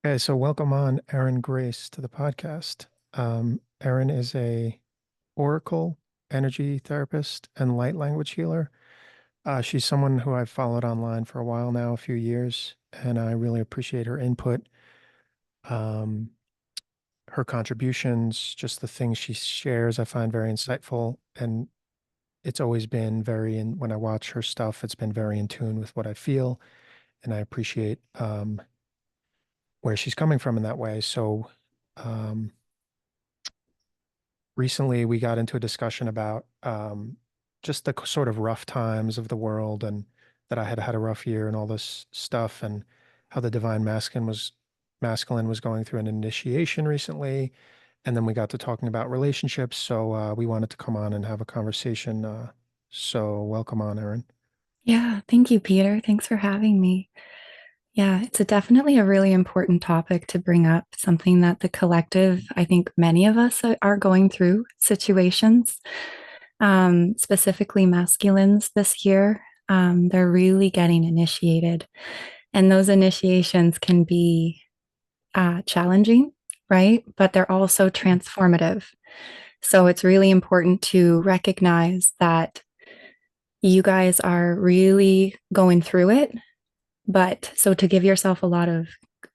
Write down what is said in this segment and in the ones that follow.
Okay, so welcome on Erin Grace to the podcast. Erin is a oracle, energy therapist, and light language healer. She's someone who I've followed online for a while now, a few years, and I really appreciate her input, um, her contributions, just the things she shares. I find very insightful, and it's always been when I watch her stuff, it's been very in tune with what I feel, and I appreciate where she's coming from in that way. So, um, recently we got into a discussion about just the sort of rough times of the world and that I had had a rough year and all this stuff and how the divine masculine was going through an initiation recently. And then we got to talking about relationships. So we wanted to come on and have a conversation. So welcome on, Erin. Yeah, thank you, Peter. Thanks for having me. Yeah, it's definitely a really important topic to bring up, something that the collective, I think many of us are going through situations, specifically masculines this year. They're really getting initiated, and those initiations can be challenging, right? But they're also transformative. So it's really important to recognize that you guys are really going through it. But so to give yourself a lot of,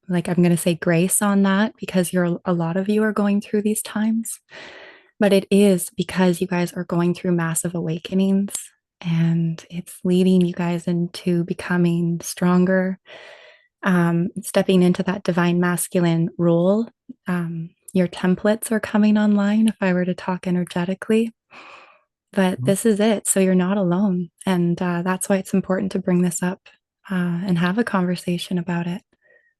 like, I'm going to say grace on that because a lot of you are going through these times. But it is because you guys are going through massive awakenings and it's leading you guys into becoming stronger, stepping into that divine masculine role. Your templates are coming online if I were to talk energetically. But Mhm. this is it. So you're not alone. And that's why it's important to bring this up and have a conversation about it.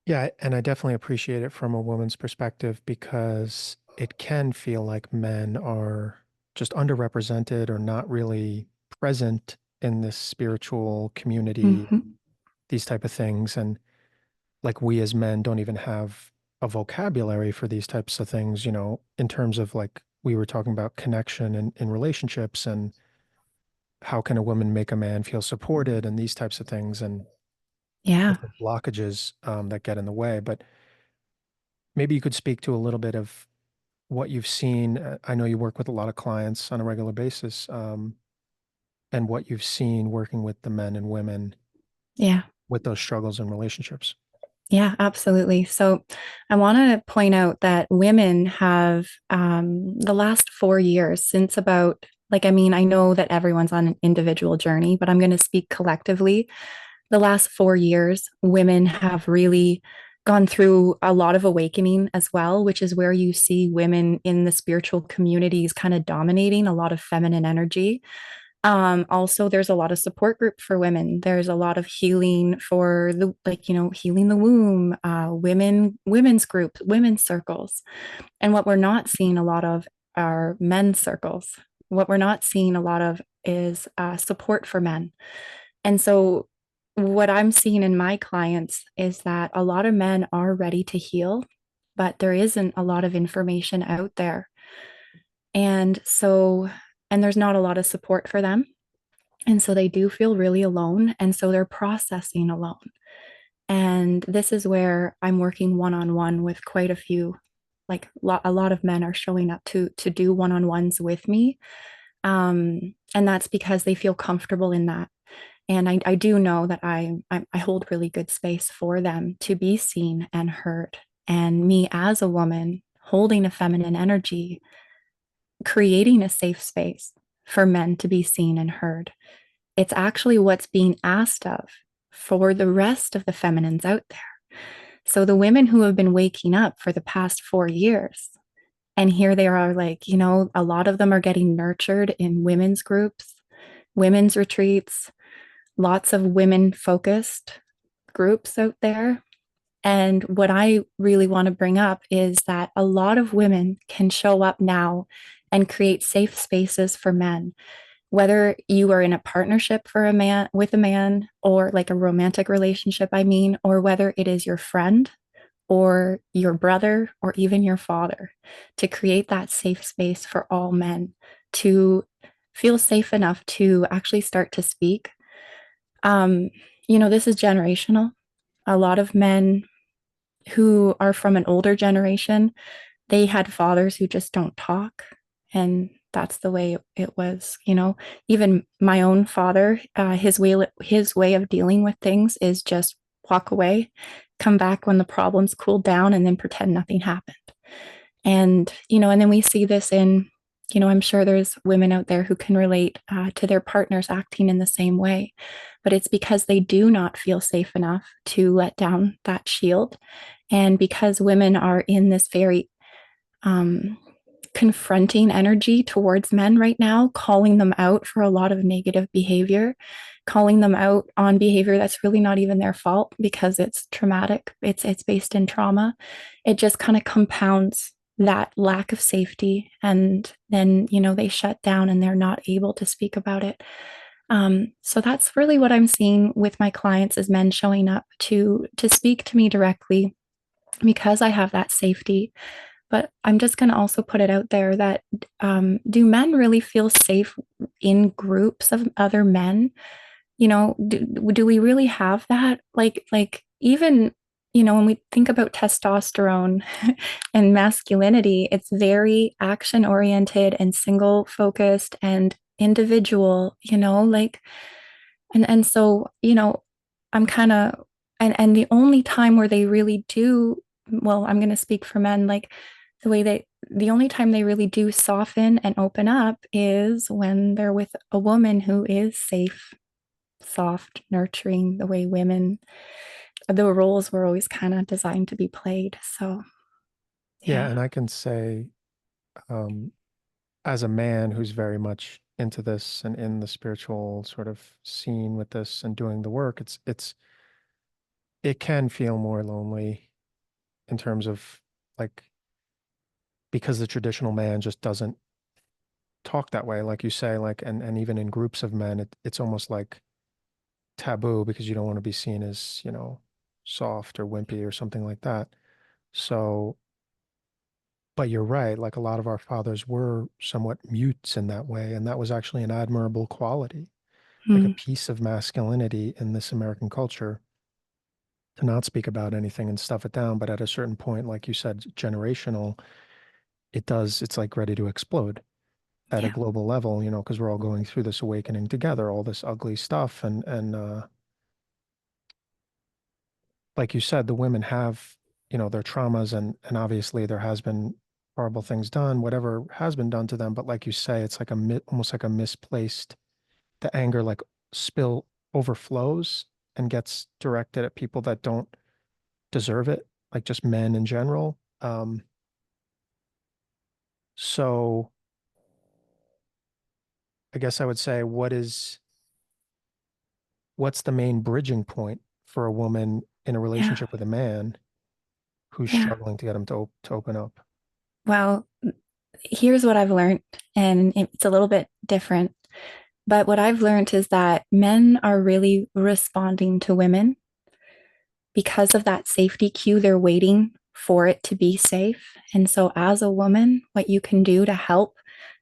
Yeah, and I definitely appreciate it from a woman's perspective because it can feel like men are just underrepresented or not really present in this spiritual community, Hmm. these type of things. And like we as men don't even have a vocabulary for these types of things, in terms of like we were talking about connection in relationships and how can a woman make a man feel supported and these types of things and Yeah. different blockages that get in the way. But maybe you could speak to a little bit of what you've seen. I know you work with a lot of clients on a regular basis, and what you've seen working with the men and women Yeah. with those struggles and relationships. Yeah, absolutely. So I want to point out that women have the last 4 years since about, like, I mean, I know that everyone's on an individual journey, but I'm going to speak collectively. The last 4 years, women have really gone through a lot of awakening as well, which is where you see women in the spiritual communities kind of dominating a lot of feminine energy. Also, there's a lot of support group for women. There's a lot of healing for the, like, healing the womb, women's groups, women's circles. And what we're not seeing a lot of are men's circles. What we're not seeing a lot of is support for men. And so, what I'm seeing in my clients is that a lot of men are ready to heal, but there isn't a lot of information out there. And so, and there's not a lot of support for them. And so they do feel really alone. And so they're processing alone. And this is where I'm working one on one with quite a few, like a lot of men are showing up to do one on ones with me. And that's because they feel comfortable in that. And I do know that I hold really good space for them to be seen and heard. And me as a woman holding a feminine energy, creating a safe space for men to be seen and heard. It's actually what's being asked of for the rest of the feminines out there. So the women who have been waking up for the past 4 years, and here they are, like, a lot of them are getting nurtured in women's groups, women's retreats, lots of women focused groups out there. And what I really want to bring up is that a lot of women can show up now and create safe spaces for men, whether you are in a partnership for a man with a man, or like a romantic relationship, I mean, or whether it is your friend or your brother or even your father, to create that safe space for all men to feel safe enough to actually start to speak. Um, this is generational. A lot of men who are from an older generation, they had fathers who just don't talk. And that's the way it was, you know. Even my own father, his way of dealing with things is just walk away, come back when the problems cool down, and then pretend nothing happened. And, you know, and then we see this in, you know, I'm sure there's women out there who can relate to their partners acting in the same way, but it's because they do not feel safe enough to let down that shield. And because women are in this very um, confronting energy towards men right now, calling them out for a lot of negative behavior, calling them out on behavior that's really not even their fault because it's traumatic, it's based in trauma. It just kind of compounds that lack of safety, and then, you know, they shut down and they're not able to speak about it. So that's really what I'm seeing with my clients, is men showing up to speak to me directly because I have that safety. But I'm just going to also put it out there that do men really feel safe in groups of other men? You know, do we really have that? Like even, you know, when we think about testosterone and masculinity, it's very action oriented and single focused and individual, you know, like, and so, you know, I'm kind of, and the only time where they really do, well, I'm going to speak for men, like the only time they really do soften and open up is when they're with a woman who is safe, soft, nurturing, the way women, the roles were always kind of designed to be played. So, Yeah, yeah. and I can say, um, as a man who's very much into this and in the spiritual sort of scene with this and doing the work, it can feel more lonely in terms of like because the traditional man just doesn't talk that way, like you say, like and even in groups of men, it's almost like taboo because you don't want to be seen as, you know, soft or wimpy or something like that. So, but you're right, like a lot of our fathers were somewhat mutes in that way, and that was actually an admirable quality, like a Mm, piece of masculinity in this American culture to not speak about anything and stuff it down. But at a certain point, like you said, generational, it's like ready to explode at a yeah. global level, you know, because we're all going through this awakening together, all this ugly stuff. And like you said, the women have, you know, their traumas and obviously there has been horrible things done, whatever has been done to them. But like you say, it's like almost like a misplaced, the anger like spill overflows and gets directed at people that don't deserve it, like just men in general. So I guess I would say, what's the main bridging point for a woman in a Yeah. relationship with a man who's Yeah. struggling to get him to open up? Well, here's what I've learned, and it's a little bit different. But what I've learned is that men are really responding to women because of that safety cue. They're waiting for it to be safe. And so, as a woman, what you can do to help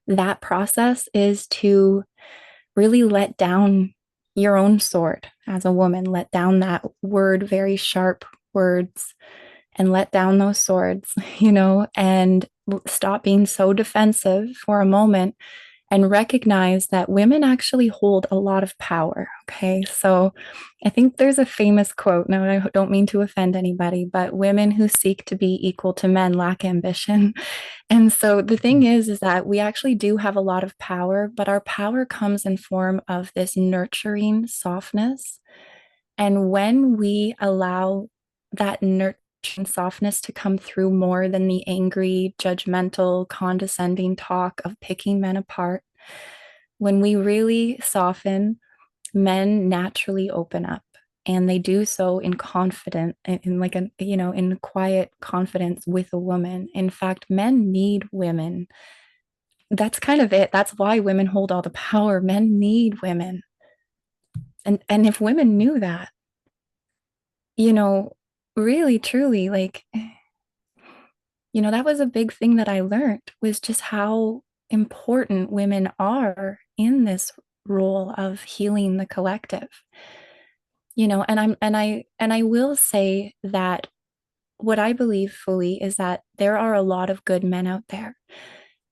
that process is to really let down your own sword as a woman, let down that word, very sharp words, and let down those swords, you know, and stop being so defensive for a moment and recognize that women actually hold a lot of power. Okay. So I think there's a famous quote. Now, I don't mean to offend anybody, but women who seek to be equal to men lack ambition. And so the thing is that we actually do have a lot of power, but our power comes in form of this nurturing softness. And when we allow that nurturing softness to come through more than the angry, judgmental, condescending talk of picking men apart, when we really soften, men naturally open up. And they do so in confident, in like a, you know, in quiet confidence with a woman. In fact, men need women. That's kind of it. That's why women hold all the power. Men need women. And if women knew that, you know, really truly, like, you know, that was a big thing that I learned, was just how important women are in this role of healing the collective. You know, and I will say that what I believe fully is that there are a lot of good men out there.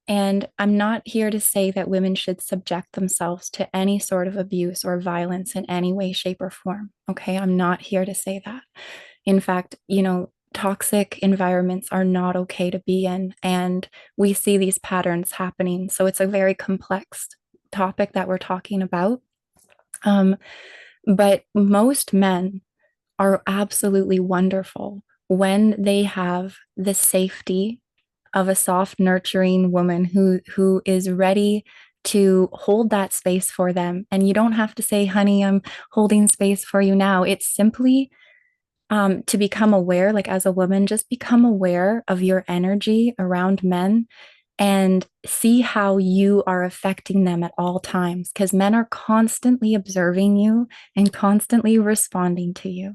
And I'm not here to say that women should subject themselves to any sort of abuse or violence in any way, shape, or form. Okay. I'm not here to say that. In fact, toxic environments are not okay to be in. And we see these patterns happening. So it's a very complex topic that we're talking about. Um, but most men are absolutely wonderful when they have the safety of a soft, nurturing woman who is ready to hold that space for them. And you don't have to say, honey, I'm holding space for you now. It's simply to become aware, like as a woman, just become aware of your energy around men and see how you are affecting them at all times. Because men are constantly observing you and constantly responding to you.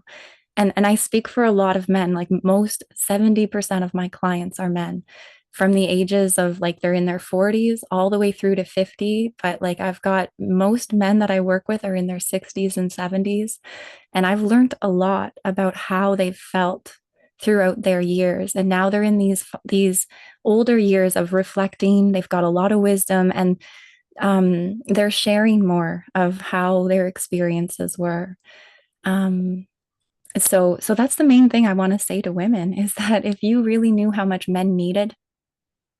And I speak for a lot of men, like most 70% of my clients are men from the ages of like they're in their 40s all the way through to 50. But like I've got most men that I work with are in their 60s and 70s. And I've learned a lot about how they've felt throughout their years. And now they're in these older years of reflecting. They've got a lot of wisdom and they're sharing more of how their experiences were. Um, so that's the main thing I want to say to women is that if you really knew how much men needed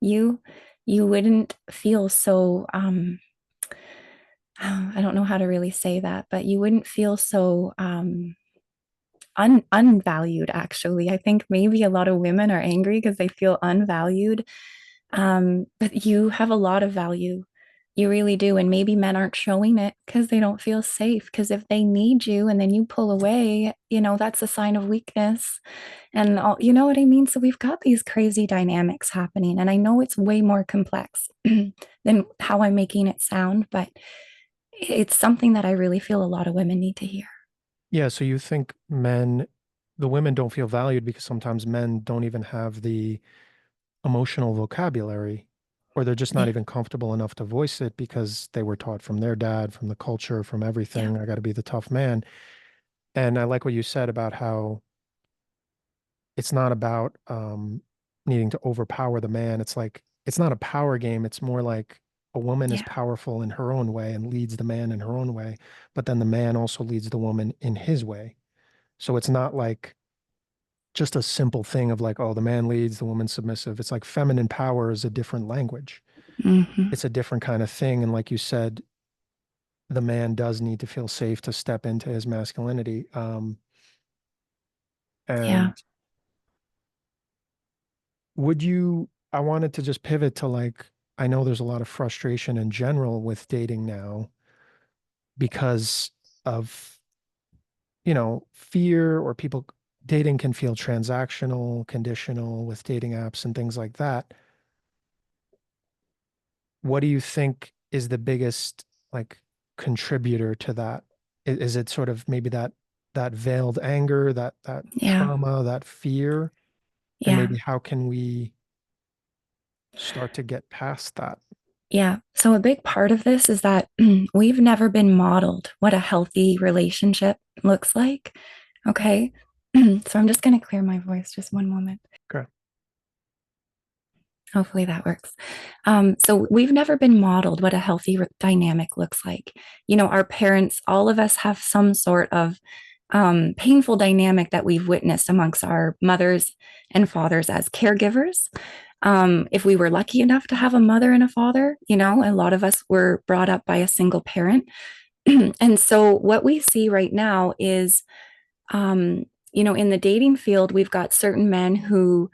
you, you wouldn't feel so I don't know how to really say that, but you wouldn't feel so unvalued actually. I think maybe a lot of women are angry because they feel unvalued. But you have a lot of value. You really do. And maybe men aren't showing it because they don't feel safe. Because if they need you and then you pull away, that's a sign of weakness. And all, you know what I mean? So we've got these crazy dynamics happening. And I know it's way more complex than how I'm making it sound, but it's something that I really feel a lot of women need to hear. Yeah, so you think the women don't feel valued because sometimes men don't even have the emotional vocabulary, or they're just not Yeah. even comfortable enough to voice it because they were taught from their dad, from the culture, from Yeah. everything. I got to be the tough man. And I like what you said about how it's not about needing to overpower the man. It's like it's not a power game. It's more like a woman is Yeah. powerful in her own way and leads the man in her own way, but then the man also leads the woman in his way. So it's not like just a simple thing of like, oh, the man leads, the woman's submissive. It's like feminine power is a different language. Hmm. It's a different kind of thing. And like you said, the man does need to feel safe to step into his masculinity. Yeah. And I wanted to just pivot to like, I know there's a lot of frustration in general with dating now because of, fear or people dating can feel transactional, conditional with dating apps and things like that. What do you think is the biggest like contributor to that? Is it sort of maybe that veiled anger, that Yeah. trauma, that fear? And Yeah. maybe how can we start to get past that? Yeah. So a big part of this is that we've never been modeled what a healthy relationship looks like. Okay. So I'm just going to clear my voice just one moment. Okay. Hopefully that works. So we've never been modeled what a healthy dynamic looks like. Our parents, all of us have some sort of painful dynamic that we've witnessed amongst our mothers and fathers as caregivers. If we were lucky enough to have a mother and a father, a lot of us were brought up by a single parent. And so what we see right now is, in the dating field, we've got certain men who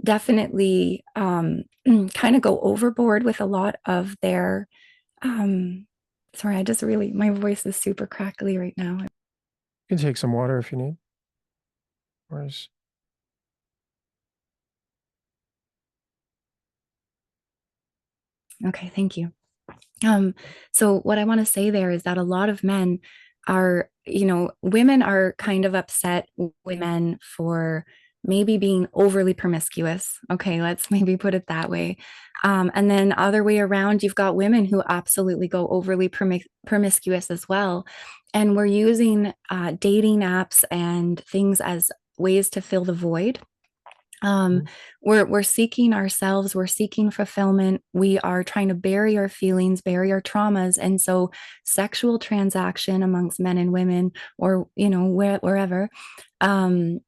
definitely kind of go overboard with a lot of their, sorry, my voice is super crackly right now. You can take some water if you need. Where's Okay, thank you. So what I want to say there is that a lot of men are, women are kind of upset with men for maybe being overly promiscuous. Okay, let's maybe put it that way. And then other way around, you've got women who absolutely go overly promiscuous as well. And we're using dating apps and things as ways to fill the void. Um, Mhm. we're seeking ourselves, we're seeking fulfillment, we are trying to bury our feelings, bury our traumas. And so sexual transaction amongst men and women, or wherever,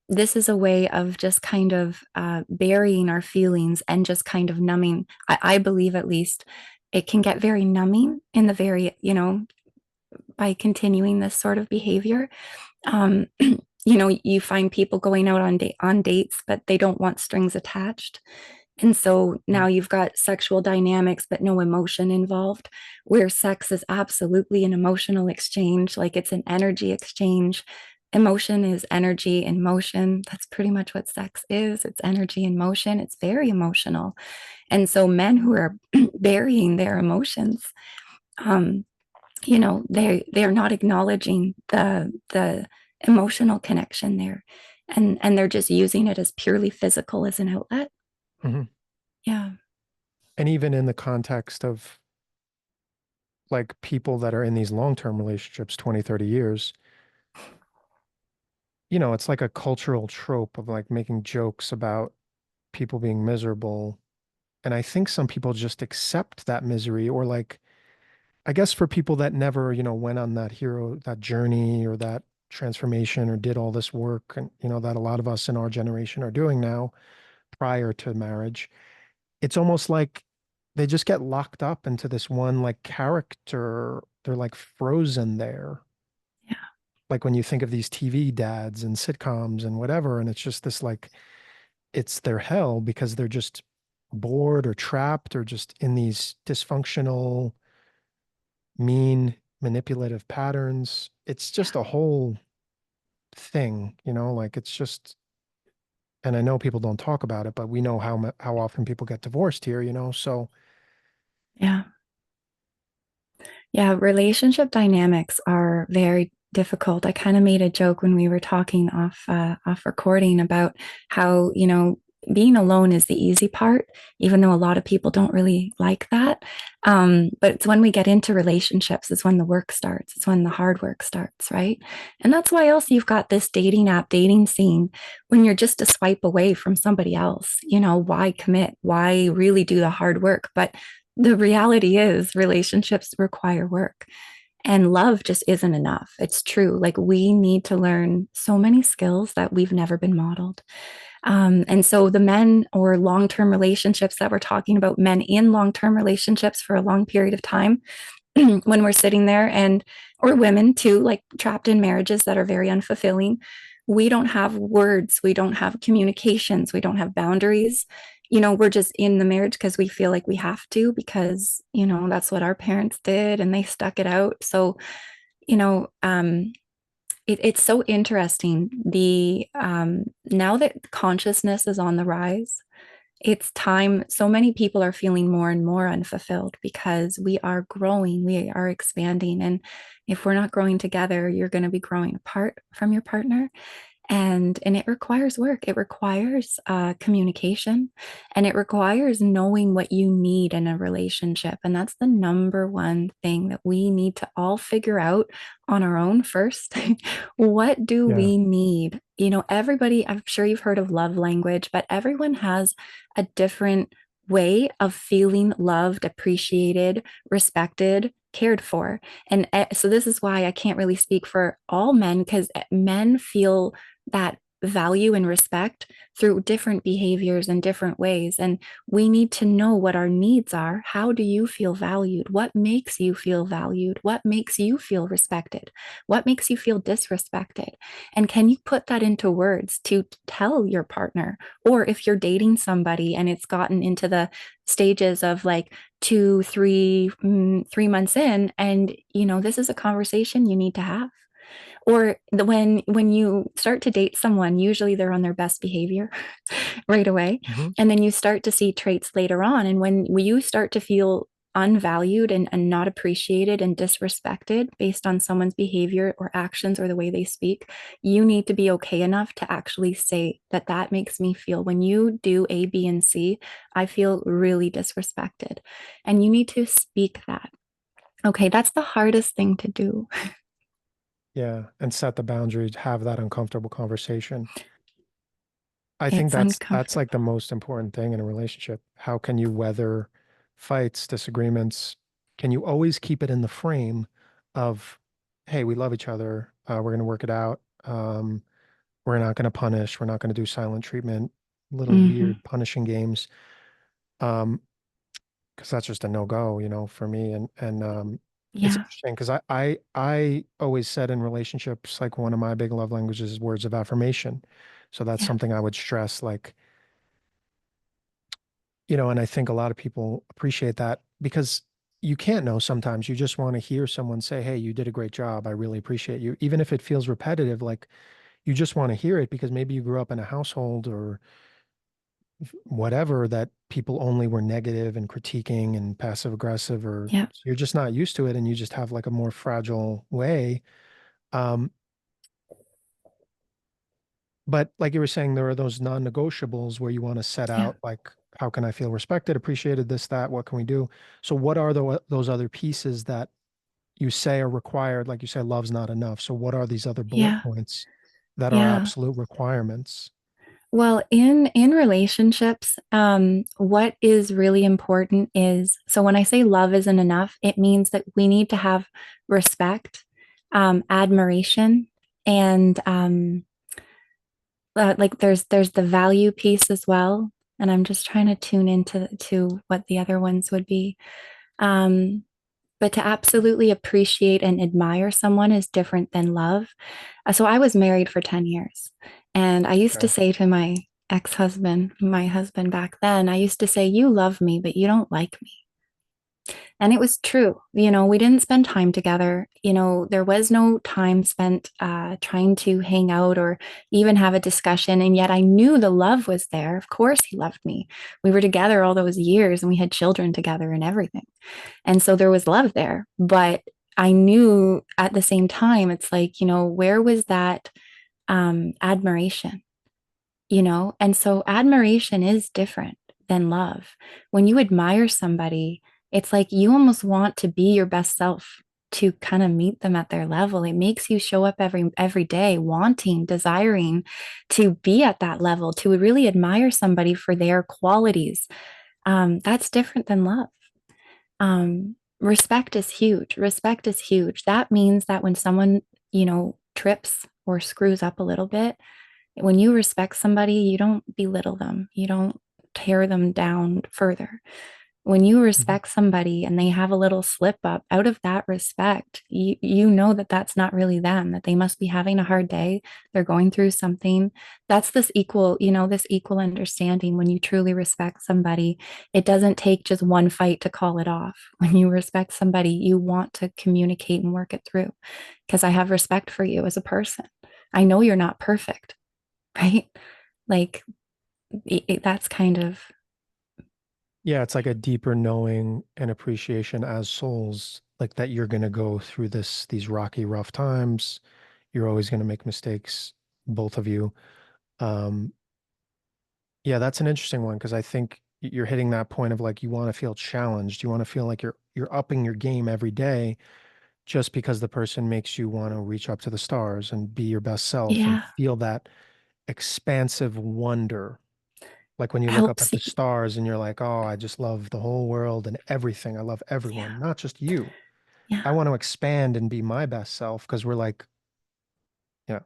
this is a way of just kind of burying our feelings and just kind of numbing. I believe, at least, it can get very numbing in the very, by continuing this sort of behavior. um, you find people going out on dates, but they don't want strings attached. And so now Mhm. you've got sexual dynamics, but no emotion involved, where sex is absolutely an emotional exchange, like it's an energy exchange. Emotion is energy in motion. That's pretty much what sex is. It's energy in motion. It's very emotional. And so men who are burying their emotions, um, they're not acknowledging the emotional connection there, and they're just using it as purely physical as an outlet. Mhm. Yeah. And even in the context of like people that are in these long-term relationships, 20, 30 years, it's like a cultural trope of like making jokes about people being miserable. And I think some people just accept that misery, or like, I guess for people that never, went on that journey or that transformation or did all this work, and, that a lot of us in our generation are doing now prior to marriage, it's almost like they just get locked up into this one like character. They're like frozen there. Yeah. Like when you think of these TV dads and sitcoms and whatever, and it's just this like, it's their hell because they're just bored or trapped or just in these dysfunctional, mean, manipulative patterns. It's just a whole thing, like it's just, and I know people don't talk about it, but we know how often people get divorced here, so Yeah. Yeah, relationship dynamics are very difficult. I kind of made a joke when we were talking off recording about how, being alone is the easy part, even though a lot of people don't really like that. But it's when we get into relationships is when the work starts. It's when the hard work starts, right? And that's why else you've got this dating app, dating scene, when you're just a swipe away from somebody else. Why commit? Why really do the hard work? But the reality is relationships require work, and love just isn't enough. It's true. Like, we need to learn so many skills that we've never been modeled. And so the men or long-term relationships that we're talking about, men in long-term relationships for a long period of time, when we're sitting there, and or women too, like trapped in marriages that are very unfulfilling, we don't have words, we don't have communications, we don't have boundaries. We're just in the marriage because we feel like we have to, because that's what our parents did and they stuck it out. So you know it's so interesting, the now that consciousness is on the rise, it's time. So many people are feeling more and more unfulfilled because we are growing, we are expanding. And if we're not growing together, you're going to be growing apart from your partner. And it requires work, it requires communication, and it requires knowing what you need in a relationship. And that's the number one thing that we need to all figure out on our own first. What do yeah, we need? Everybody, I'm sure you've heard of love language, but everyone has a different way of feeling loved, appreciated, respected, cared for. And so this is why I can't really speak for all men, because men feel that value and respect through different behaviors and different ways. And we need to know what our needs are. How do you feel valued? What makes you feel valued? What makes you feel respected? What makes you feel disrespected? And can you put that into words to tell your partner? Or if you're dating somebody and it's gotten into the stages of like 3 months in, and this is a conversation you need to have. Or when you start to date someone, usually they're on their best behavior right away, hmm, and then you start to see traits later on. And when you start to feel unvalued and not appreciated and disrespected based on someone's behavior or actions or the way they speak, you need to be okay enough to actually say that that makes me feel, when you do A, B, and C, I feel really disrespected. And you need to speak that. Okay, that's the hardest thing to do. yeah, and set the boundary, have that uncomfortable conversation. I think It's that's like uncomfortable. the most important thing in a relationship. How can you weather fights, disagreements? Can you always keep it in the frame of, hey, we love each other. We're going to work it out. We're not going to punish. We're not going to do silent treatment, little Hmm. weird punishing games. Um, because that's just a no-go, for me. And it's Yeah, interesting because I always said in relationships, like one of my big love languages is words of affirmation. So that's yeah, something I would stress, like, and I think a lot of people appreciate that because you can't know sometimes. You just want to hear someone say, "Hey, you did a great job. I really appreciate you." Even if it feels repetitive, like you just want to hear it because maybe you grew up in a household or whatever that people only were negative and critiquing and passive aggressive, or yeah, you're just not used to it and you just have like a more fragile way. Um, but like you were saying, there are those non-negotiables where you want to set yeah. out like, how can I feel respected, appreciated, this, that, what can we do? So what are those other pieces that you say are required? Like you say, love's not enough. So what are these other bullet Yeah, points that are yeah. absolute requirements? Well, in relationships, what is really important is so when I say love isn't enough, it means that we need to have respect, admiration, and like there's the value piece as well. And I'm just trying to tune into to what the other ones would be. Um, but to absolutely appreciate and admire someone is different than love. So I was married for 10 years. And I used to Okay. say to my ex-husband, my husband back then, I used to say, you love me, but you don't like me. And it was true. We didn't spend time together. There was no time spent trying to hang out or even have a discussion. And yet I knew the love was there. Of course, he loved me. We were together all those years and we had children together and everything. And so there was love there. But I knew at the same time, it's like, where was that admiration? And so admiration is different than love. When you admire somebody, it's like you almost want to be your best self to kind of meet them at their level. It makes you show up every day wanting, desiring to be at that level, to really admire somebody for their qualities. That's different than love. Respect is huge. Respect is huge. That means that when someone, trips or screws up a little bit, when you respect somebody, you don't belittle them, you don't tear them down further. When you Mhm. respect somebody and they have a little slip up out of that respect, you know that that's not really them, that they must be having a hard day. They're going through something. That's this equal understanding. When you truly respect somebody, it doesn't take just one fight to call it off. When you respect somebody, you want to communicate and work it through because I have respect for you as a person. I know you're not perfect, right? Like that's kind of, Yeah, it's like a deeper knowing and appreciation as souls, like that you're going to go through these rocky, rough times. You're always going to make mistakes, both of you. Um, yeah, that's an interesting one because I think you're hitting that point of like you want to feel challenged. You want to feel like you're upping your game every day just because the person makes you want to reach up to the stars and be your best self and yeah, feel that expansive wonder. Like when you look up at helps the you. stars and you're like, oh, I just love the whole world and everything. I love everyone, Yeah, not just you. yeah, I want to expand and be my best self because we're like, yeah,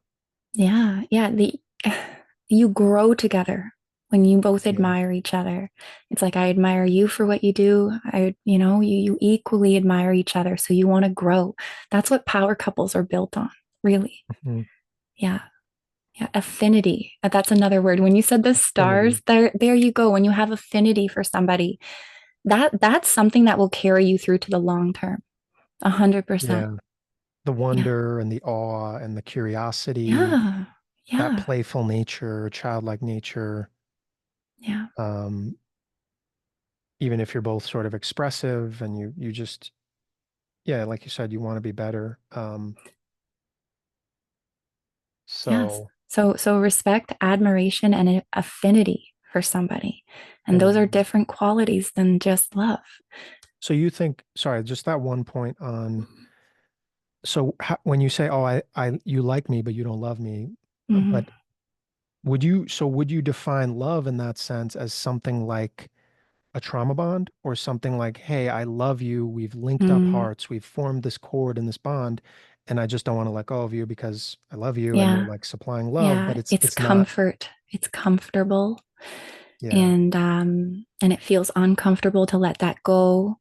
yeah, yeah. You grow together when you both yeah, admire each other. It's like I admire you for what you do. You equally admire each other, so you want to grow. That's what power couples are built on, really. mhm, Yeah. Yeah, affinity. That's another word. When you said the affinity. stars, there you go. When you have affinity for somebody, that's something that will carry you through to the long term. 100%. Yeah. The Yeah. wonder and the awe and the curiosity, Yeah. that Yeah. playful nature, childlike nature. Yeah. Um, Even if you're both sort of expressive and you just, yeah, like you said, you want to be better. Yes. So, So respect, admiration, and affinity for somebody. And those are and different qualities than just love. so you think, sorry, just that one point on, so when you say, oh, you like me, but you don't love me, Mhm. but would you define love in that sense as something like a trauma bond or something like, hey, I love you, we've linked up Mm, hearts, we've formed this cord and this bond, and I just don't want to let go of you because I love you and you're yeah. like supplying love, but Yeah. It's it's not, comfort. It's comfortable. yeah. And it feels uncomfortable to let that go.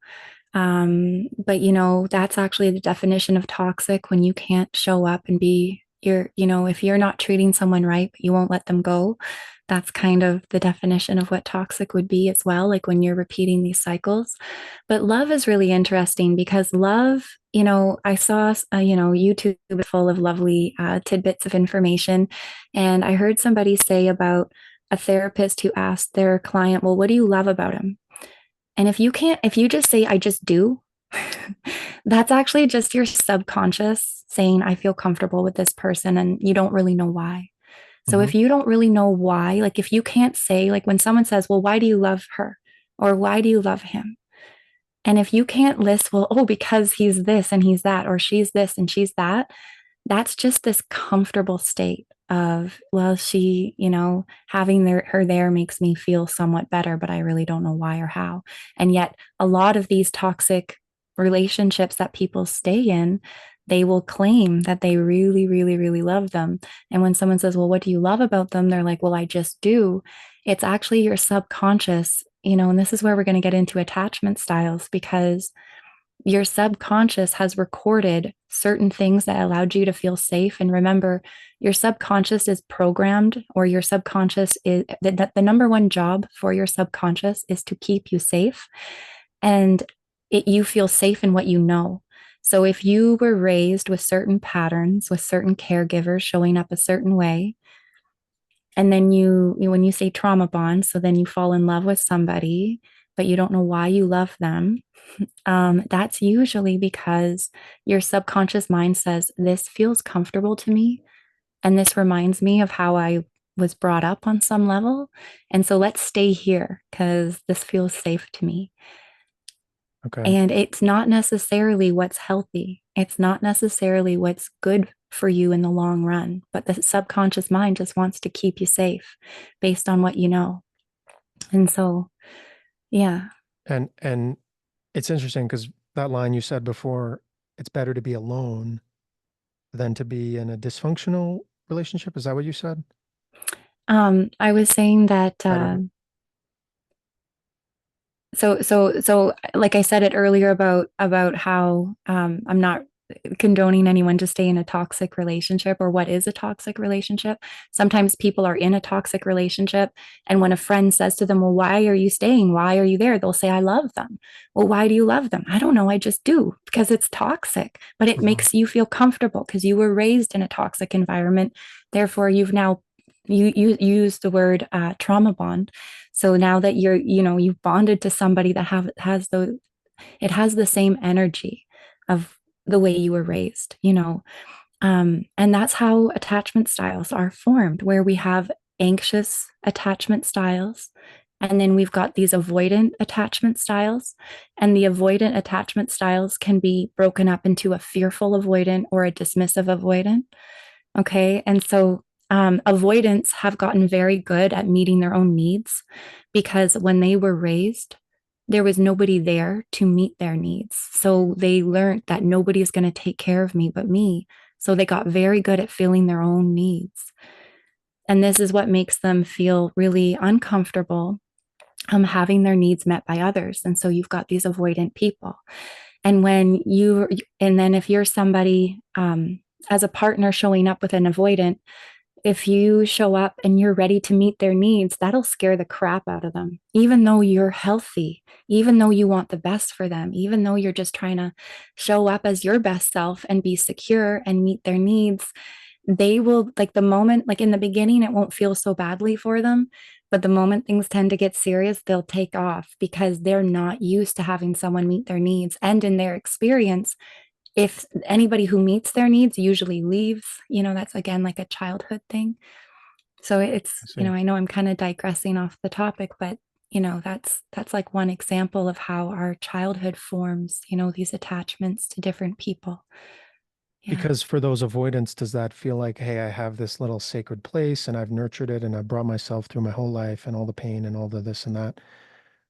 But that's actually the definition of toxic when you can't show up and be if you're not treating someone right, but you won't let them go. That's kind of the definition of what toxic would be as well, like when you're repeating these cycles. But love is really interesting because love, I saw, YouTube full of lovely tidbits of information. And I heard somebody say about a therapist who asked their client, well, what do you love about him? And if you just say, I just do, that's actually just your subconscious saying, I feel comfortable with this person, and you don't really know why. So Hmm. if you don't really know why, like if you can't say, like when someone says, well, why do you love her? Or why do you love him? And if you can't list, well, oh, because he's this and he's that, or she's this and she's that, that's just this comfortable state of, well, she, having her there makes me feel somewhat better, but I really don't know why or how. And yet, a lot of these toxic relationships that people stay in, they will claim that they really, really, really love them. And when someone says, well, what do you love about them? They're like, well, I just do. It's actually your subconscious, and this is where we're going to get into attachment styles because your subconscious has recorded certain things that allowed you to feel safe. And remember, your subconscious is programmed, or your subconscious is the number one job for your subconscious is to keep you safe. And you feel safe in what you know. So if you were raised with certain patterns, with certain caregivers showing up a certain way, and then when you say trauma bond, so then you fall in love with somebody, but you don't know why you love them, that's usually because your subconscious mind says, this feels comfortable to me. And this reminds me of how I was brought up on some level. And so let's stay here because this feels safe to me. Okay. And it's not necessarily what's healthy, it's not necessarily what's good for you in the long run, but the subconscious mind just wants to keep you safe based on what you know. And so, yeah. And it's interesting because that line you said before, it's better to be alone than to be in a dysfunctional relationship. Is that what you said? I was saying that Better. so like I said it earlier about how I'm not condoning anyone to stay in a toxic relationship, or what is a toxic relationship. Sometimes people are in a toxic relationship, and when a friend says to them, well, why are you staying, why are you there, they'll say, I love them. Well, why do you love them? I don't know, I just do, because it's toxic, but it Mhm. makes you feel comfortable because you were raised in a toxic environment. Therefore you've now you use the word trauma bond. So now that you've bonded to somebody that it has the same energy of the way you were raised. And that's how attachment styles are formed, where we have anxious attachment styles, and then we've got these avoidant attachment styles. And the avoidant attachment styles can be broken up into a fearful avoidant or a dismissive avoidant. Okay. And so avoidants have gotten very good at meeting their own needs because when they were raised, there was nobody there to meet their needs. So they learned that nobody is going to take care of me but me. So they got very good at filling their own needs. And this is what makes them feel really uncomfortable having their needs met by others. And so you've got these avoidant people. And and then if you're somebody as a partner showing up with an avoidant, if you show up and you're ready to meet their needs, that'll scare the crap out of them. Even though you're healthy, even though you want the best for them, even though you're just trying to show up as your best self and be secure and meet their needs, they will, like the moment, like in the beginning, it won't feel so badly for them. But the moment things tend to get serious, they'll take off because they're not used to having someone meet their needs. And in their experience, if anybody who meets their needs usually leaves, that's again like a childhood thing. So I it's, see. I know I'm kind of digressing off the topic, but that's like one example of how our childhood forms, these attachments to different people. Yeah. Because for those avoidance, does that feel like, hey, I have this little sacred place and I've nurtured it and I've brought myself through my whole life and all the pain and all the this and that.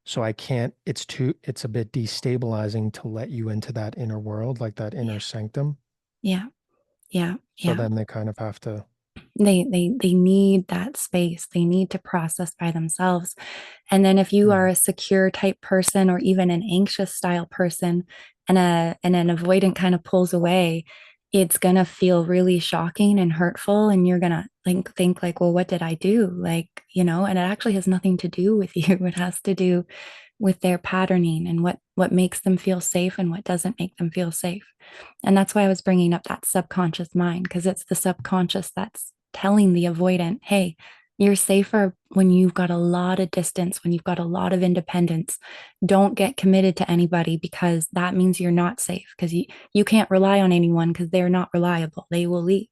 So I can't, it's a bit destabilizing to let you into that inner world, like that inner Yeah. sanctum. Yeah. Yeah. So Yeah. then they kind of have to, They need that space. They need to process by themselves. And then if you are mm, a secure type person or even an anxious style person and an avoidant kind of pulls away, it's gonna feel really shocking and hurtful. And you're gonna think like, well, what did I do? Like, and it actually has nothing to do with you. It has to do with their patterning and what makes them feel safe and what doesn't make them feel safe. And that's why I was bringing up that subconscious mind, because it's the subconscious that's telling the avoidant, hey, you're safer when you've got a lot of distance, when you've got a lot of independence. Don't get committed to anybody because that means you're not safe, because you can't rely on anyone because they're not reliable. They will leave.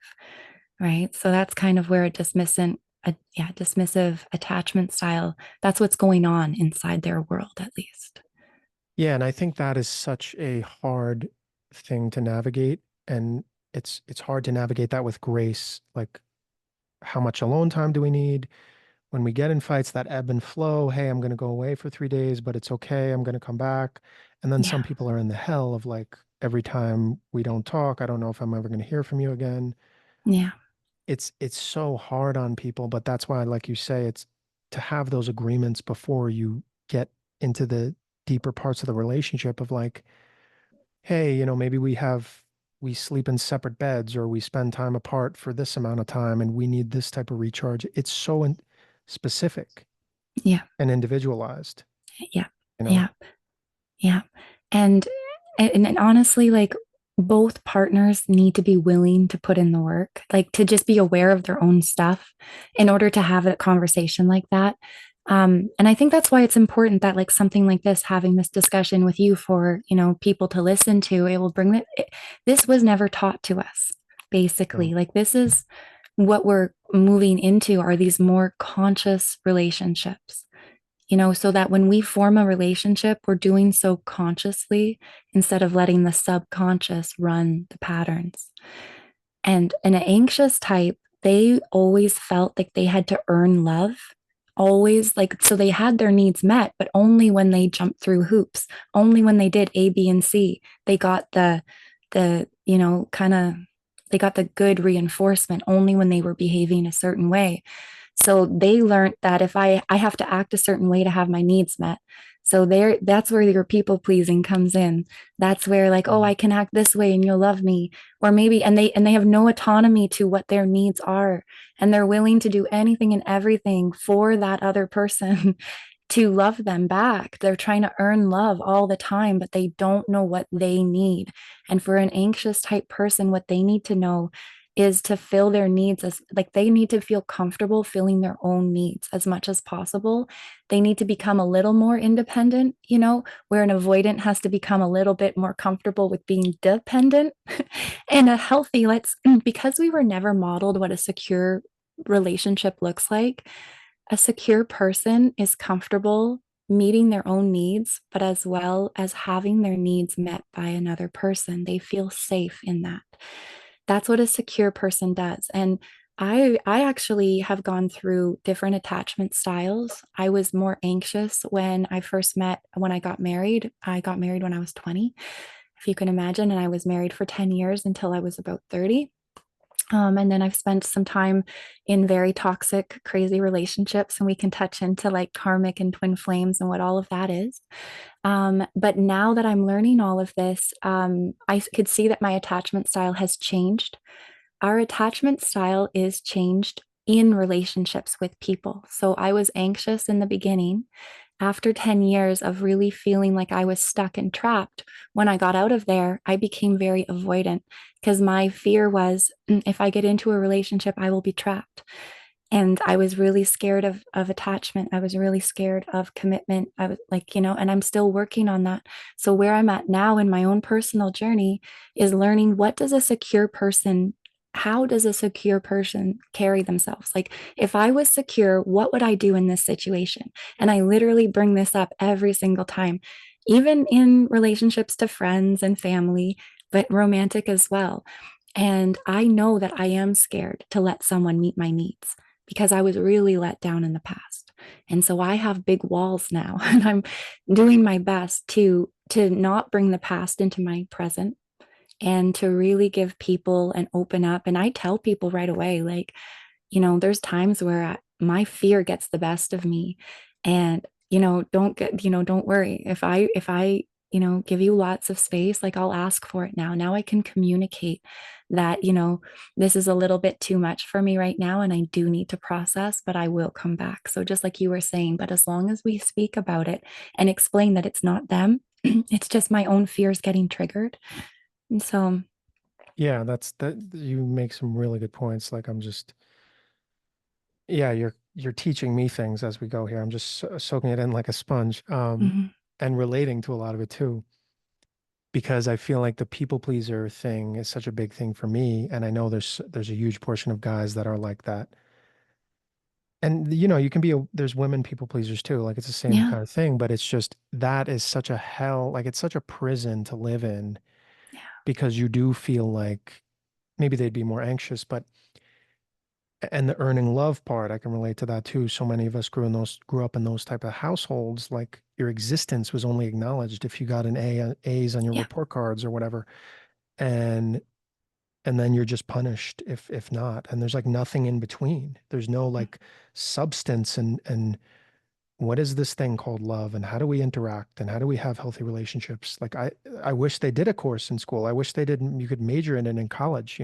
Right. So that's kind of where dismissive attachment style, that's what's going on inside their world, at least. yeah. And I think that is such a hard thing to navigate. And it's hard to navigate that with grace. Like, how much alone time do we need? When we get in fights, that ebb and flow, hey, I'm going to go away for 3 days, but it's okay. I'm going to come back. And then Yeah. some people are in the hell of like, every time we don't talk, I don't know if I'm ever going to hear from you again. Yeah. It's so hard on people, but that's why, like you say, it's to have those agreements before you get into the deeper parts of the relationship of like, hey, maybe we sleep in separate beds or we spend time apart for this amount of time and we need this type of recharge. It's so specific Yeah. and individualized, Yeah. you know? Yeah. Yeah. And and honestly, like both partners need to be willing to put in the work, like to just be aware of their own stuff in order to have a conversation like that. And I think that's why it's important that like something like this, having this discussion with you for, people to listen to, it will bring this was never taught to us, basically. No. Like this is what we're moving into are these more conscious relationships, so that when we form a relationship, we're doing so consciously instead of letting the subconscious run the patterns. And an anxious type, they always felt like they had to earn love. Always like, so they had their needs met, but only when they jumped through hoops, only when they did A, B, and C, they got kind of, they got the good reinforcement only when they were behaving a certain way. So they learned that if I have to act a certain way to have my needs met. So that's where your people pleasing comes in. That's where like, oh, Mm. I can act this way and you'll love me. Or maybe and they have no autonomy to what their needs are. And they're willing to do anything and everything for that other person to love them back. They're trying to earn love all the time, but they don't know what they need. And for an anxious type person, what they need to know is to fill their needs as like they need to feel comfortable filling their own needs as much as possible. They need to become a little more independent, where an avoidant has to become a little bit more comfortable with being dependent and a healthy, because we were never modeled what a secure relationship looks like. A secure person is comfortable meeting their own needs, but as well as having their needs met by another person. They feel safe in that. That's what a secure person does. And I actually have gone through different attachment styles. I was more anxious when I got married. I got married when I was 20, if you can imagine, and I was married for 10 years until I was about 30. And then I've spent some time in very toxic, crazy relationships, and we can touch into like karmic and twin flames and what all of that is. But now that I'm learning all of this, I could see that my attachment style has changed. Our attachment style is changed in relationships with people. So I was anxious in the beginning. After 10 years of really feeling like I was stuck and trapped, when I got out of there, I became very avoidant because my fear was if I get into a relationship, I will be trapped. And I was really scared of attachment. I was really scared of commitment. I was like, and I'm still working on that. So where I'm at now in my own personal journey is learning how does a secure person carry themselves? Like if I was secure, what would I do in this situation? And I literally bring this up every single time, even in relationships to friends and family, but romantic as well. And I know that I am scared to let someone meet my needs because I was really let down in the past. And so I have big walls now, and I'm doing my best to not bring the past into my present and to really give people and open up. And I tell people right away, like, there's times where my fear gets the best of me. And, don't worry. If I, give you lots of space, like I'll ask for it now. Now I can communicate that, this is a little bit too much for me right now. And I do need to process, but I will come back. So just like you were saying, but as long as we speak about it and explain that it's not them, it's just my own fears getting triggered. And so, Yeah, that you make some really good points. Like I'm just, yeah, you're teaching me things as we go here. I'm just soaking it in like a sponge, mhm, and relating to a lot of it too, because I feel like the people pleaser thing is such a big thing for me, and I know there's a huge portion of guys that are like that. And you can be there's women people pleasers too. Like it's the same yeah, kind of thing, but it's just that is such a hell, like it's such a prison to live in yeah, because you do feel like maybe they'd be more anxious, but and the earning love part, I can relate to that too. So many of us grew up in those type of households. Like your existence was only acknowledged if you got an A's on your yeah, report cards or whatever, and and then you're just punished if not. And there's like nothing in between. There's no like substance and what is this thing called love and how do we interact and how do we have healthy relationships? Like I wish they did a course in school. I wish they didn't. You could major in it in college.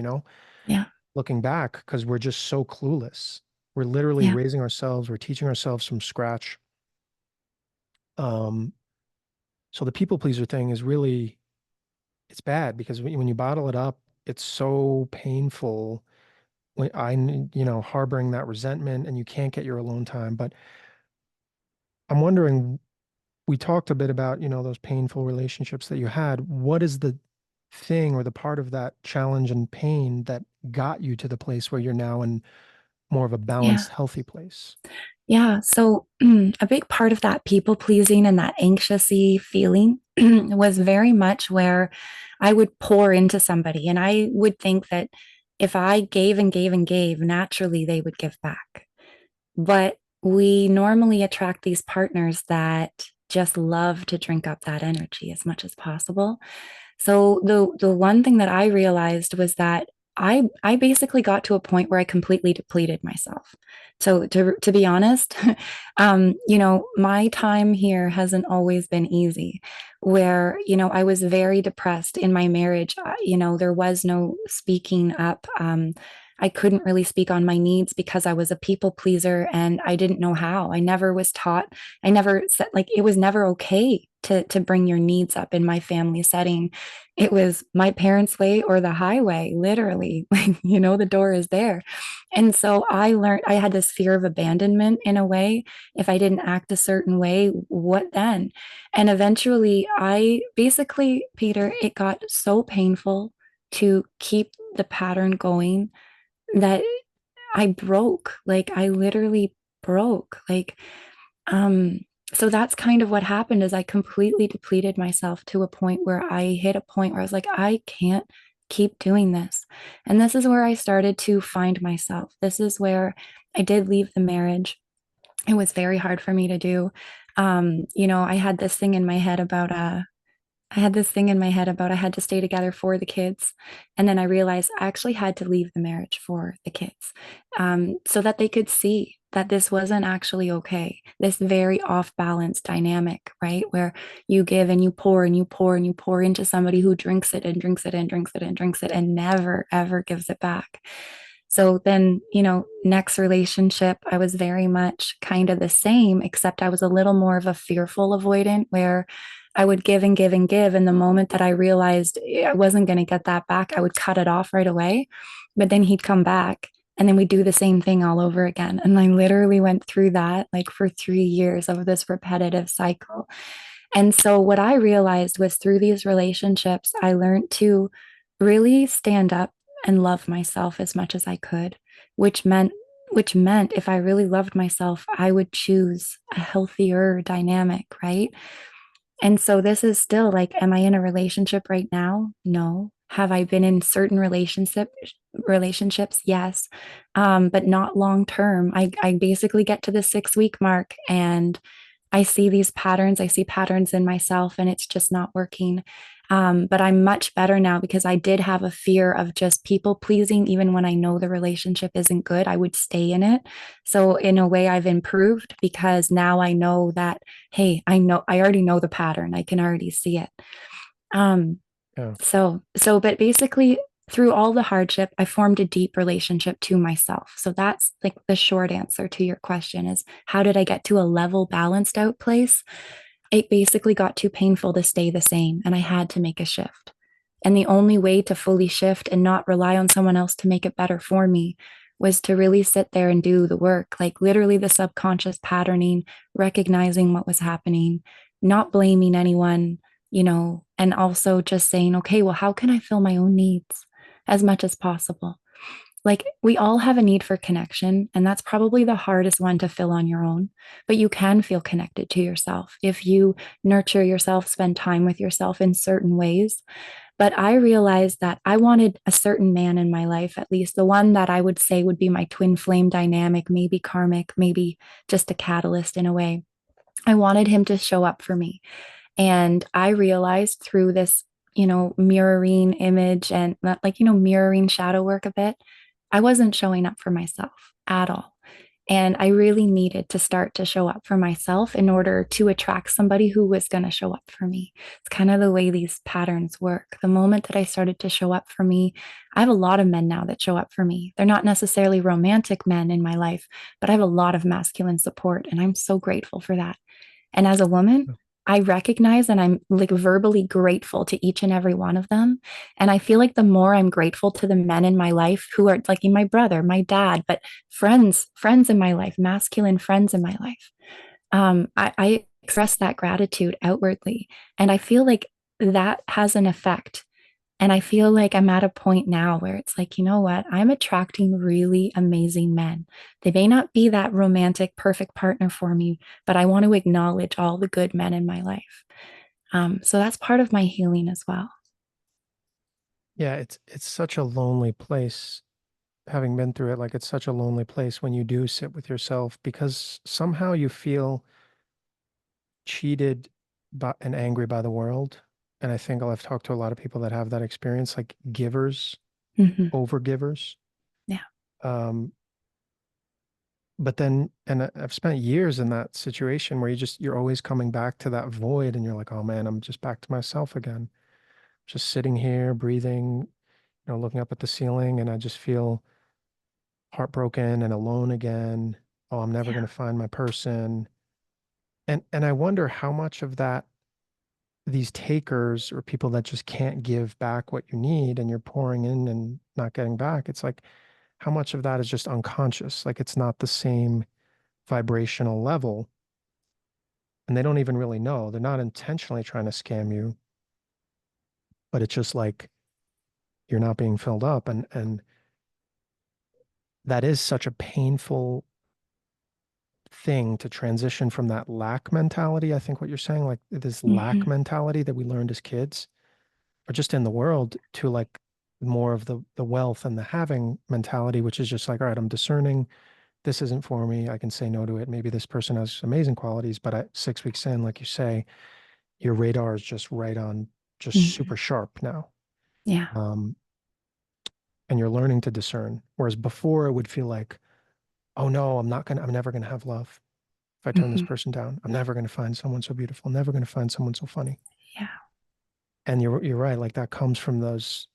yeah, Looking back because we're just so clueless. We're literally yeah, raising ourselves, we're teaching ourselves from scratch. Um, so the people pleaser thing is really it's bad because when you bottle it up, it's so painful when harboring that resentment and you can't get your alone time. But I'm wondering, we talked a bit about, those painful relationships that you had. What is the thing or the part of that challenge and pain that got you to the place where you're now in more of a yeah. balanced, healthy place? Yeah. So a big part of that people pleasing and that anxiousy feeling was very much where I would pour into somebody and I would think that if I gave and gave and gave, naturally they would give back. But we normally attract these partners that just love to drink up that energy as much as possible. So the one thing that I realized was that I basically got to a point where I completely depleted myself. So to be honest, my time here hasn't always been easy. Where I was very depressed in my marriage. There was no speaking up. I couldn't really speak on my needs because I was a people pleaser and I didn't know how. I never was taught. I never said like it was never okay to bring your needs up in my family setting. It was my parents' way or the highway, literally. Like, the door is there. And so I learned I had this fear of abandonment in a way. If I didn't act a certain way, what then? And eventually, I basically, Peter, it got so painful to keep the pattern going that I broke. Like, I literally broke. Um, so that's kind of what happened is I completely depleted myself to a point where I hit a point where I was like, I can't keep doing this. And this is where I started to find myself. This is where I did leave the marriage. It was very hard for me to do. I had this thing in my head about I had this thing in my head about I had to stay together for the kids. And then I realized I actually had to leave the marriage for the kids, so that they could see that this wasn't actually okay. This very off balance dynamic, right? Where you give and you pour and you pour and you pour into somebody who drinks it and drinks it and drinks it and drinks it and never, ever gives it back. So then, next relationship, I was very much kind of the same, except I was a little more of a fearful avoidant where I would give and give and give. And the moment that I realized I wasn't going to get that back, I would cut it off right away. But then he'd come back and then we do the same thing all over again. And I literally went through that like for 3 years of this repetitive cycle. And so what I realized was through these relationships, I learned to really stand up and love myself as much as I could, which meant if I really loved myself, I would choose a healthier dynamic, right? And so this is still like, am I in a relationship right now? No. Have I been in certain relationships? Yes. But not long term. I basically get to the 6 week mark and I see these patterns. I see patterns in myself and it's just not working. But I'm much better now because I did have a fear of just people pleasing. Even when I know the relationship isn't good, I would stay in it. So, in a way, I've improved because now I know that, hey, I already know the pattern. I can already see it. Um, Yeah. but basically, through all the hardship, I formed a deep relationship to myself. So that's like the short answer to your question is how did I get to a level, balanced out place? It basically got too painful to stay the same, and I had to make a shift. And the only way to fully shift and not rely on someone else to make it better for me was to really sit there and do the work, like literally the subconscious patterning, recognizing what was happening, not blaming anyone, and also just saying, okay, well, how can I fill my own needs as much as possible? Like we all have a need for connection, and that's probably the hardest one to fill on your own. But you can feel connected to yourself if you nurture yourself, spend time with yourself in certain ways. But I realized that I wanted a certain man in my life, at least the one that I would say would be my twin flame dynamic, maybe karmic, maybe just a catalyst in a way. I wanted him to show up for me. And I realized through this, mirroring image and like, mirroring shadow work a bit, I wasn't showing up for myself at all. And I really needed to start to show up for myself in order to attract somebody who was going to show up for me. It's kind of the way these patterns work. The moment that I started to show up for me, I have a lot of men now that show up for me. They're not necessarily romantic men in my life, but I have a lot of masculine support. And I'm so grateful for that. And as a woman, I recognize and I'm like verbally grateful to each and every one of them. And I feel like the more I'm grateful to the men in my life who are like my brother, my dad, but friends in my life, masculine friends in my life, I express that gratitude outwardly. And I feel like that has an effect and I feel like I'm at a point now where it's like, you know what? I'm attracting really amazing men. They may not be that romantic, perfect partner for me, but I want to acknowledge all the good men in my life. So that's part of my healing as well. Yeah, it's such a lonely place. Having been through it, like it's such a lonely place when you do sit with yourself because somehow you feel cheated by, and angry by the world. And I think I've talked to a lot of people that have that experience, like givers, Hmm. over givers. Yeah. Um, but then, and I've spent years in that situation where you're always coming back to that void and you're like, oh man, I'm just back to myself again. Just sitting here, breathing, looking up at the ceiling, and I just feel heartbroken and alone again. Oh, I'm never going Yeah. to find my person. And I wonder how much of that these takers or people that just can't give back what you need and you're pouring in and not getting back, it's like how much of that is just unconscious? Like it's not the same vibrational level and they don't even really know. They're not intentionally trying to scam you, but it's just like you're not being filled up and that is such a painful thing to transition from that lack mentality. I think what you're saying, like this lack Hmm. mentality that we learned as kids, or just in the world, to like more of the wealth and the having mentality, which is just like, all right, I'm discerning. This isn't for me. I can say no to it. Maybe this person has amazing qualities, but 6 weeks in, like you say, your radar is just right on, just Hmm. super sharp now. Yeah. Um, and you're learning to discern. Whereas before, it would feel like, oh no, I'm never gonna have love if I turn this Hmm. person down. I'm never gonna find someone so beautiful. I'm never gonna find someone so funny. Yeah. And you're right. Like that comes from those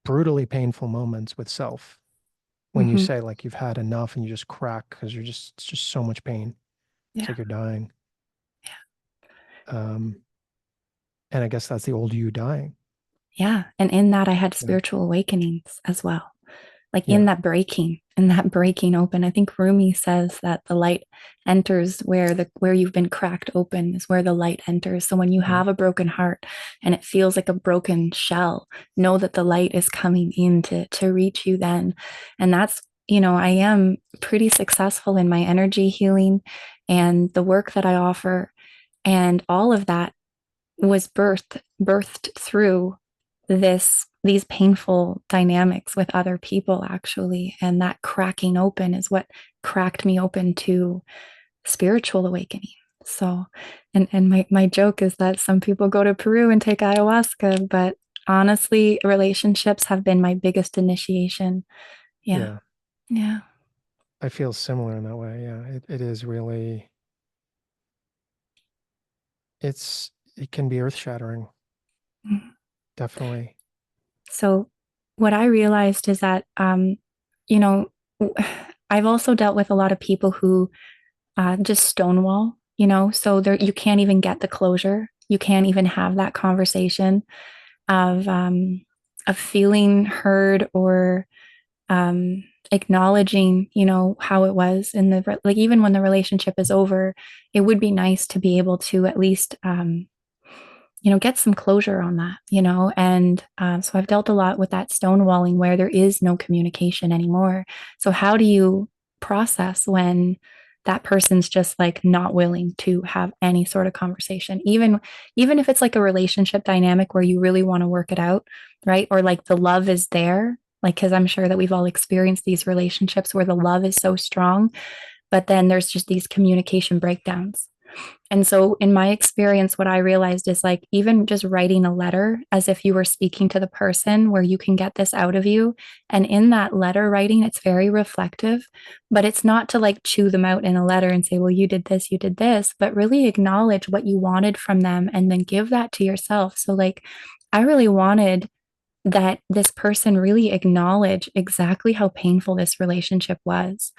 brutally painful moments with self when you Hmm. say like you've had enough and you just crack because it's just so much pain. It's Yeah. like you're dying. Um, and I guess that's the old you dying. Yeah. And in that, I had Yeah. spiritual awakenings as well. Like Yeah. in that breaking open. I think Rumi says that the light enters where you've been cracked open is where the light enters. So when you Right. have a broken heart and it feels like a broken shell, know that the light is coming in to reach you then. And that's, I am pretty successful in my energy healing and the work that I offer. And all of that was birthed through these painful dynamics with other people actually. And that cracking open is what cracked me open to spiritual awakening. So, and my joke is that some people go to Peru and take ayahuasca, but honestly, relationships have been my biggest initiation. Yeah. Yeah. Yeah. I feel similar in that way. Yeah. It is really, it can be earth shattering. Mhm. Definitely. So what I realized is that you know, I've also dealt with a lot of people who just stonewall, so there you can't even get the closure. You can't even have that conversation of feeling heard or acknowledging, how it was in the like even when the relationship is over, it would be nice to be able to at least get some closure on that, and so I've dealt a lot with that stonewalling where there is no communication anymore. So how do you process when that person's just like not willing to have any sort of conversation, even if it's like a relationship dynamic where you really want to work it out, right? Or like the love is there, like because I'm sure that we've all experienced these relationships where the love is so strong, but then there's just these communication breakdowns. And so, in my experience, what I realized is like even just writing a letter as if you were speaking to the person where you can get this out of you. And in that letter writing, it's very reflective, but it's not to like chew them out in a letter and say, well, you did this, but really acknowledge what you wanted from them and then give that to yourself. So, like, I really wanted that this person really acknowledge exactly how painful this relationship was.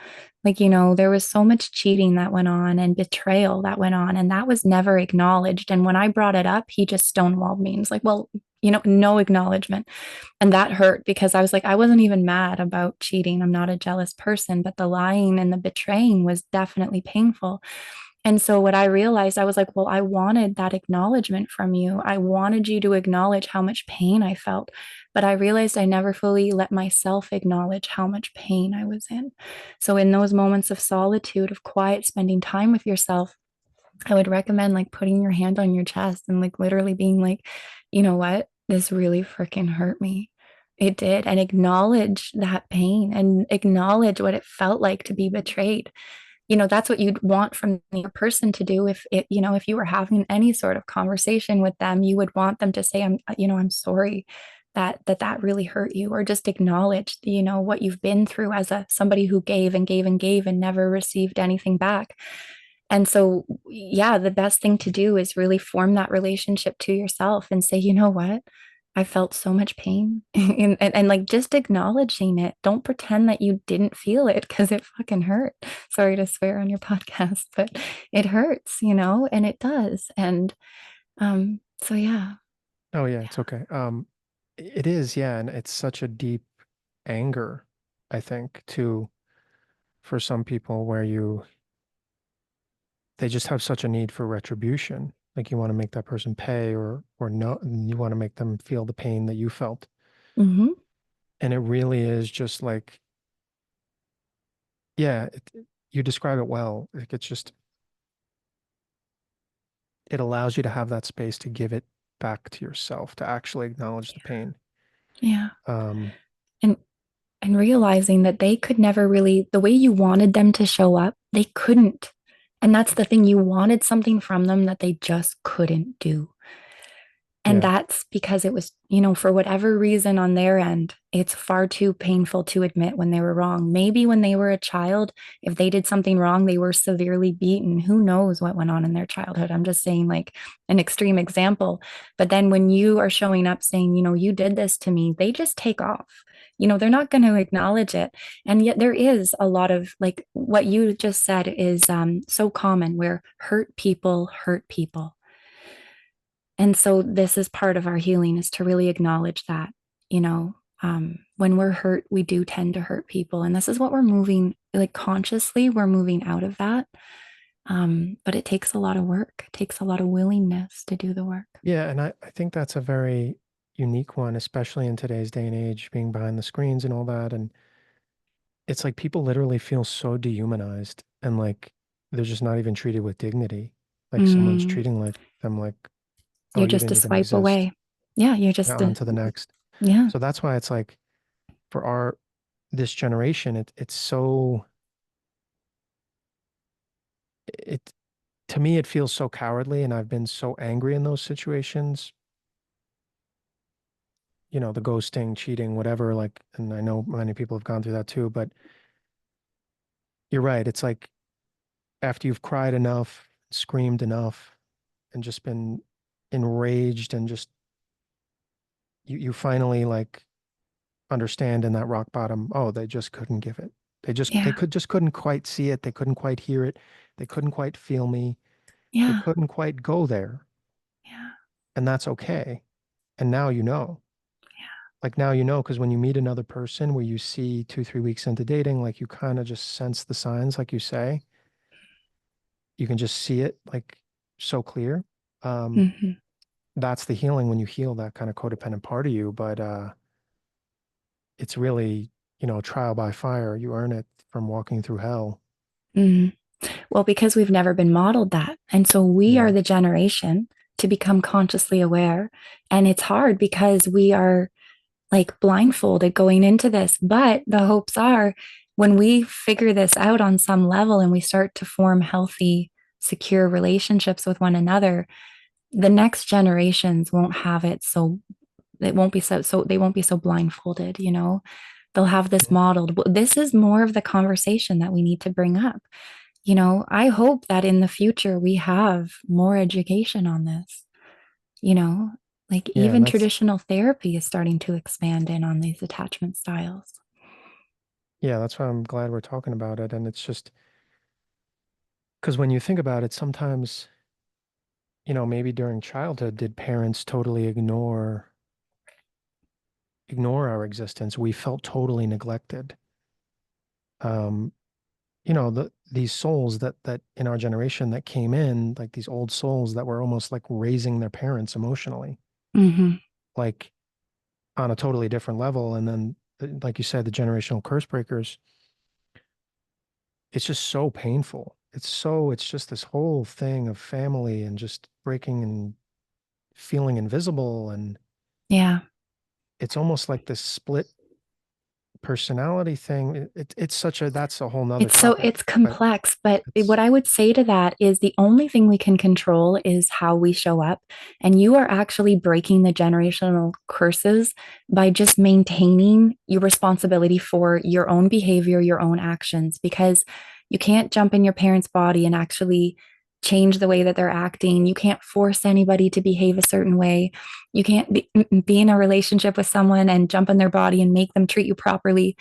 Like, there was so much cheating that went on and betrayal that went on, and that was never acknowledged. And when I brought it up, he just stonewalled me and was like, well, no acknowledgement. And that hurt because I was like, I wasn't even mad about cheating. I'm not a jealous person, but the lying and the betraying was definitely painful. And so what I realized, I was like, well, I wanted that acknowledgement from you. I wanted you to acknowledge how much pain I felt. But I realized I never fully let myself acknowledge how much pain I was in. So in those moments of solitude, of quiet, spending time with yourself, I would recommend like putting your hand on your chest and like literally being like, you know what? This really freaking hurt me. It did. And acknowledge that pain and acknowledge what it felt like to be betrayed. That's what you'd want from your person to do. If you were having any sort of conversation with them, you would want them to say, I'm sorry that really hurt you, or just acknowledge, what you've been through as somebody who gave and gave and gave and never received anything back. And so, yeah, the best thing to do is really form that relationship to yourself and say, you know what? I felt so much pain and like just acknowledging it. Don't pretend that you didn't feel it because it fucking hurt. Sorry to swear on your podcast, but it hurts, and it does. And so yeah. Oh yeah, it's okay. It is, yeah, and it's such a deep anger, I think, too, for some people where they just have such a need for retribution. Like you want to make that person pay or no, you want to make them feel the pain that you felt. Hmm. And it really is just like, yeah, you describe it well. Like it's just, it allows you to have that space to give it back to yourself, to actually acknowledge the pain. Yeah. Um, And realizing that they could never really, the way you wanted them to show up, they couldn't. And that's the thing, you wanted something from them that they just couldn't do. And yeah. that's because it was, for whatever reason on their end, it's far too painful to admit when they were wrong. Maybe when they were a child, if they did something wrong, they were severely beaten. Who knows what went on in their childhood? I'm just saying, like, an extreme example. But then when you are showing up saying, you did this to me, they just take off. They're not going to acknowledge it. And yet there is a lot of like what you just said is so common where hurt people hurt people. And so this is part of our healing is to really acknowledge that, when we're hurt, we do tend to hurt people. And this is what we're moving, like consciously, we're moving out of that. But it takes a lot of work. It takes a lot of willingness to do the work. Yeah, and I think that's a very unique one, especially in today's day and age, being behind the screens and all that. And it's like people literally feel so dehumanized and like they're just not even treated with dignity. Like someone's Mm, treating like them like, oh, you're you just a didn't even swipe exist. away. Yeah, you're just, on to the next. yeah, So that's why it's like for our this generation, it's so it to me it feels so cowardly, and I've been so angry in those situations, the ghosting, cheating, whatever, like, and I know many people have gone through that too, but you're right. It's like after you've cried enough, screamed enough, and just been enraged and just you finally like understand in that rock bottom, oh, they just couldn't give it. They yeah, couldn't quite see it, they couldn't quite hear it, they couldn't quite feel me, they yeah, couldn't quite go there, yeah, and that's okay. And now you know. yeah, Like now you know, because when you meet another person where you see 2, 3 weeks into dating, like you kind of just sense the signs, like you say, you can just see it like so clear. Um, hmm, that's the healing when you heal that kind of codependent part of you. But it's really, trial by fire. You earn it from walking through hell. hmm. Well, because we've never been modeled that. And so we are Yeah. the generation to become consciously aware. And it's hard because we are like blindfolded going into this. But the hopes are when we figure this out on some level and we start to form healthy, secure relationships with one another, the next generations won't have it. So it won't be so they won't be so blindfolded, you know? They'll have this Yeah. modeled. This is more of the conversation that we need to bring up. You know, I hope that in the future we have more education on this, you know, like Yeah, and even traditional therapy is starting to expand in on these attachment styles. that's why I'm glad we're talking about it. And it's just because when you think about it, sometimes, maybe during childhood, did parents totally ignore our existence? We felt totally neglected. Um, these souls that in our generation that came in, like these old souls that were almost like raising their parents emotionally, Mm-hmm. like on a totally different level. And then, like you said, the generational curse breakers, it's just so painful. It's just this whole thing of family and just breaking and feeling invisible. And Yeah. it's almost like this split personality thing. It's such that's a whole nother topic, It's but complex, but what it's, I would say to that is the only thing we can control is how we show up. And you are actually breaking the generational curses by just maintaining your responsibility for your own behavior, your own actions, because you can't jump in your parents' body and actually change the way that they're acting. You can't force anybody to behave a certain way. You can't be in a relationship with someone and jump in their body and make them treat you properly.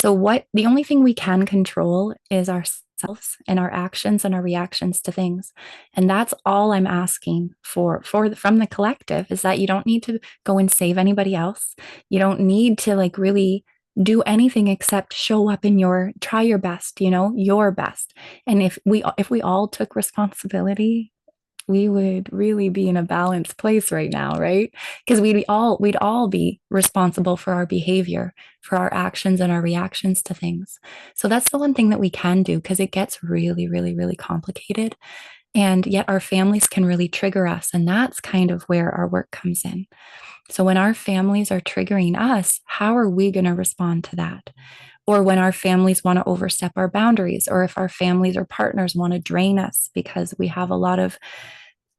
So what the only thing we can control is ourselves and our actions and our reactions to things. And that's all I'm asking for from the collective is that you don't need to go and save anybody else. You don't need to like really do anything except show up in your try your best, you know, your best. And if we all took responsibility, we would really be in a balanced place right now, right? Because we'd all be responsible for our behavior, for our actions and our reactions to things. So that's the one thing that we can do because it gets really, really, really complicated. And yet our families can really trigger us. And that's kind of where our work comes in. So when our families are triggering us, how are we going to respond to that? Or when our families want to overstep our boundaries, or if our families or partners want to drain us because we have a lot of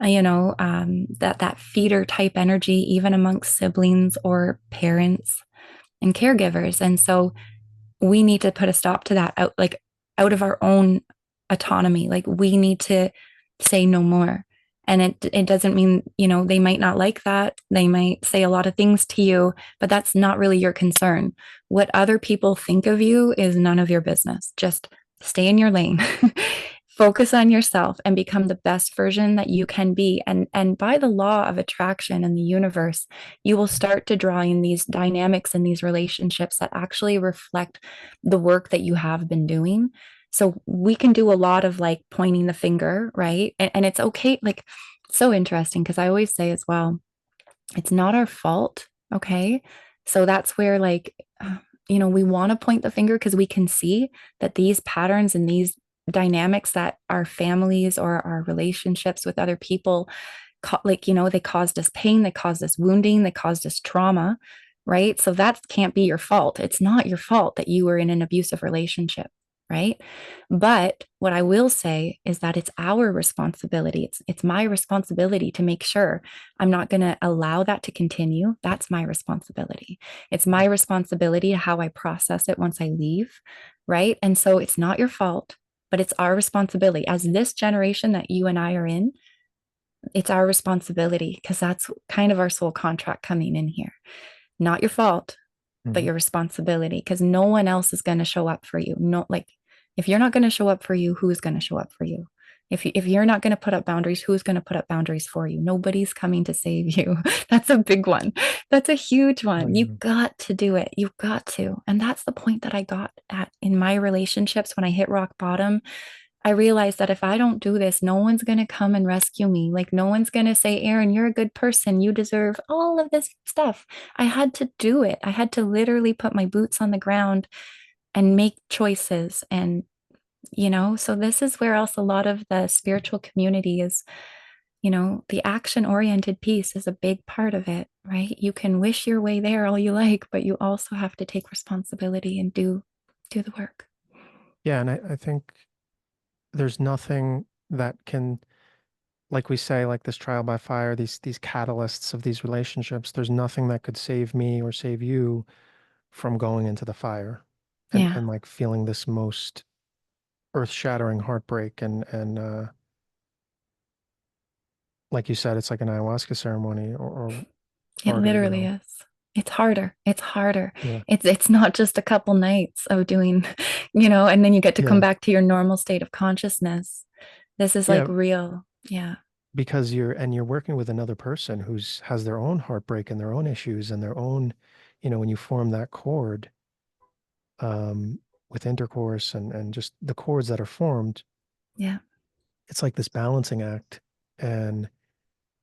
that feeder type energy even amongst siblings or parents and caregivers. And so we need to put a stop to that out of our own autonomy. Like we need to say no more. And it doesn't mean, you know, they might not like that. They might say a lot of things to you, but that's not really your concern. What other people think of you is none of your business. Just stay in your lane. Focus on yourself and become the best version that you can be. And by the law of attraction in the universe, you will start to draw in these dynamics and these relationships that actually reflect the work that you have been doing. So we can do a lot of like pointing the finger, right? And it's okay. Like, so interesting because I always say as well, it's not our fault. Okay. So that's where, like, we want to point the finger because we can see that these patterns and these dynamics that our families or our relationships with other people like, they caused us pain, they caused us wounding, they caused us trauma, right? So that can't be your fault. It's not your fault that you were in an abusive relationship, right? But what I will say is that it's our responsibility. It's my responsibility to make sure I'm not going to allow that to continue. That's my responsibility. It's my responsibility how I process it once I leave, right? And so it's not your fault, but it's our responsibility as this generation that you and I are in. It's our responsibility because that's kind of our soul contract coming in here. Not your fault, but Mhm. your responsibility because no one else is going to show up for you. No, like if you're not going to show up for you, who's going to show up for you? If you're not going to put up boundaries, who's going to put up boundaries for you? Nobody's coming to save you. That's a big one. That's a huge Oh, one. yeah. You've got to do it. You've got to. And that's the point that I got at in my relationships when I hit rock bottom. I realized that if I don't do this, no one's going to come and rescue me. Like, no one's going to say, Erin, you're a good person. You deserve all of this stuff. I had to do it. I had to literally put my boots on the ground and make choices. And, so this is where else a lot of the spiritual community is, the action oriented piece is a big part of it, right? You can wish your way there all you like, but you also have to take responsibility and do the work. Yeah, and I think there's nothing that can, like we say, like this trial by fire, these catalysts of these relationships, there's nothing that could save me or save you from going into the fire Yeah. and like feeling this most earth-shattering heartbreak and like you said, it's like an ayahuasca ceremony or It harder, literally is. It's harder. It's harder. Yeah. It's not just a couple nights of doing, and then you get to come Yeah. back to your normal state of consciousness. This is Yeah, like real. Yeah. because you're working with another person who's has their own heartbreak and their own issues and their own, when you form that cord, um, with intercourse and just the cords that are formed, Yeah. it's like this balancing act. And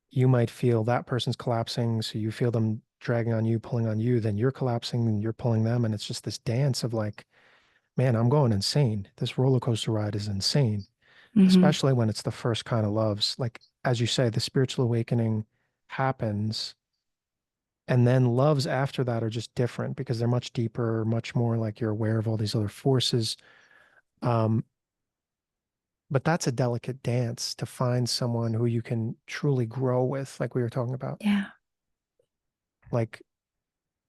you might feel that person's collapsing, so you feel them dragging on you, pulling on you, then you're collapsing and you're pulling them. And it's just this dance of like, man, I'm going insane. This roller coaster ride is insane, Hmm. especially when it's the first kind of loves. Like, as you say, the spiritual awakening happens. And then loves after that are just different because they're much deeper, much more like you're aware of all these other forces. Um, but that's a delicate dance to find someone who you can truly grow with, like we were talking about. Yeah. Like,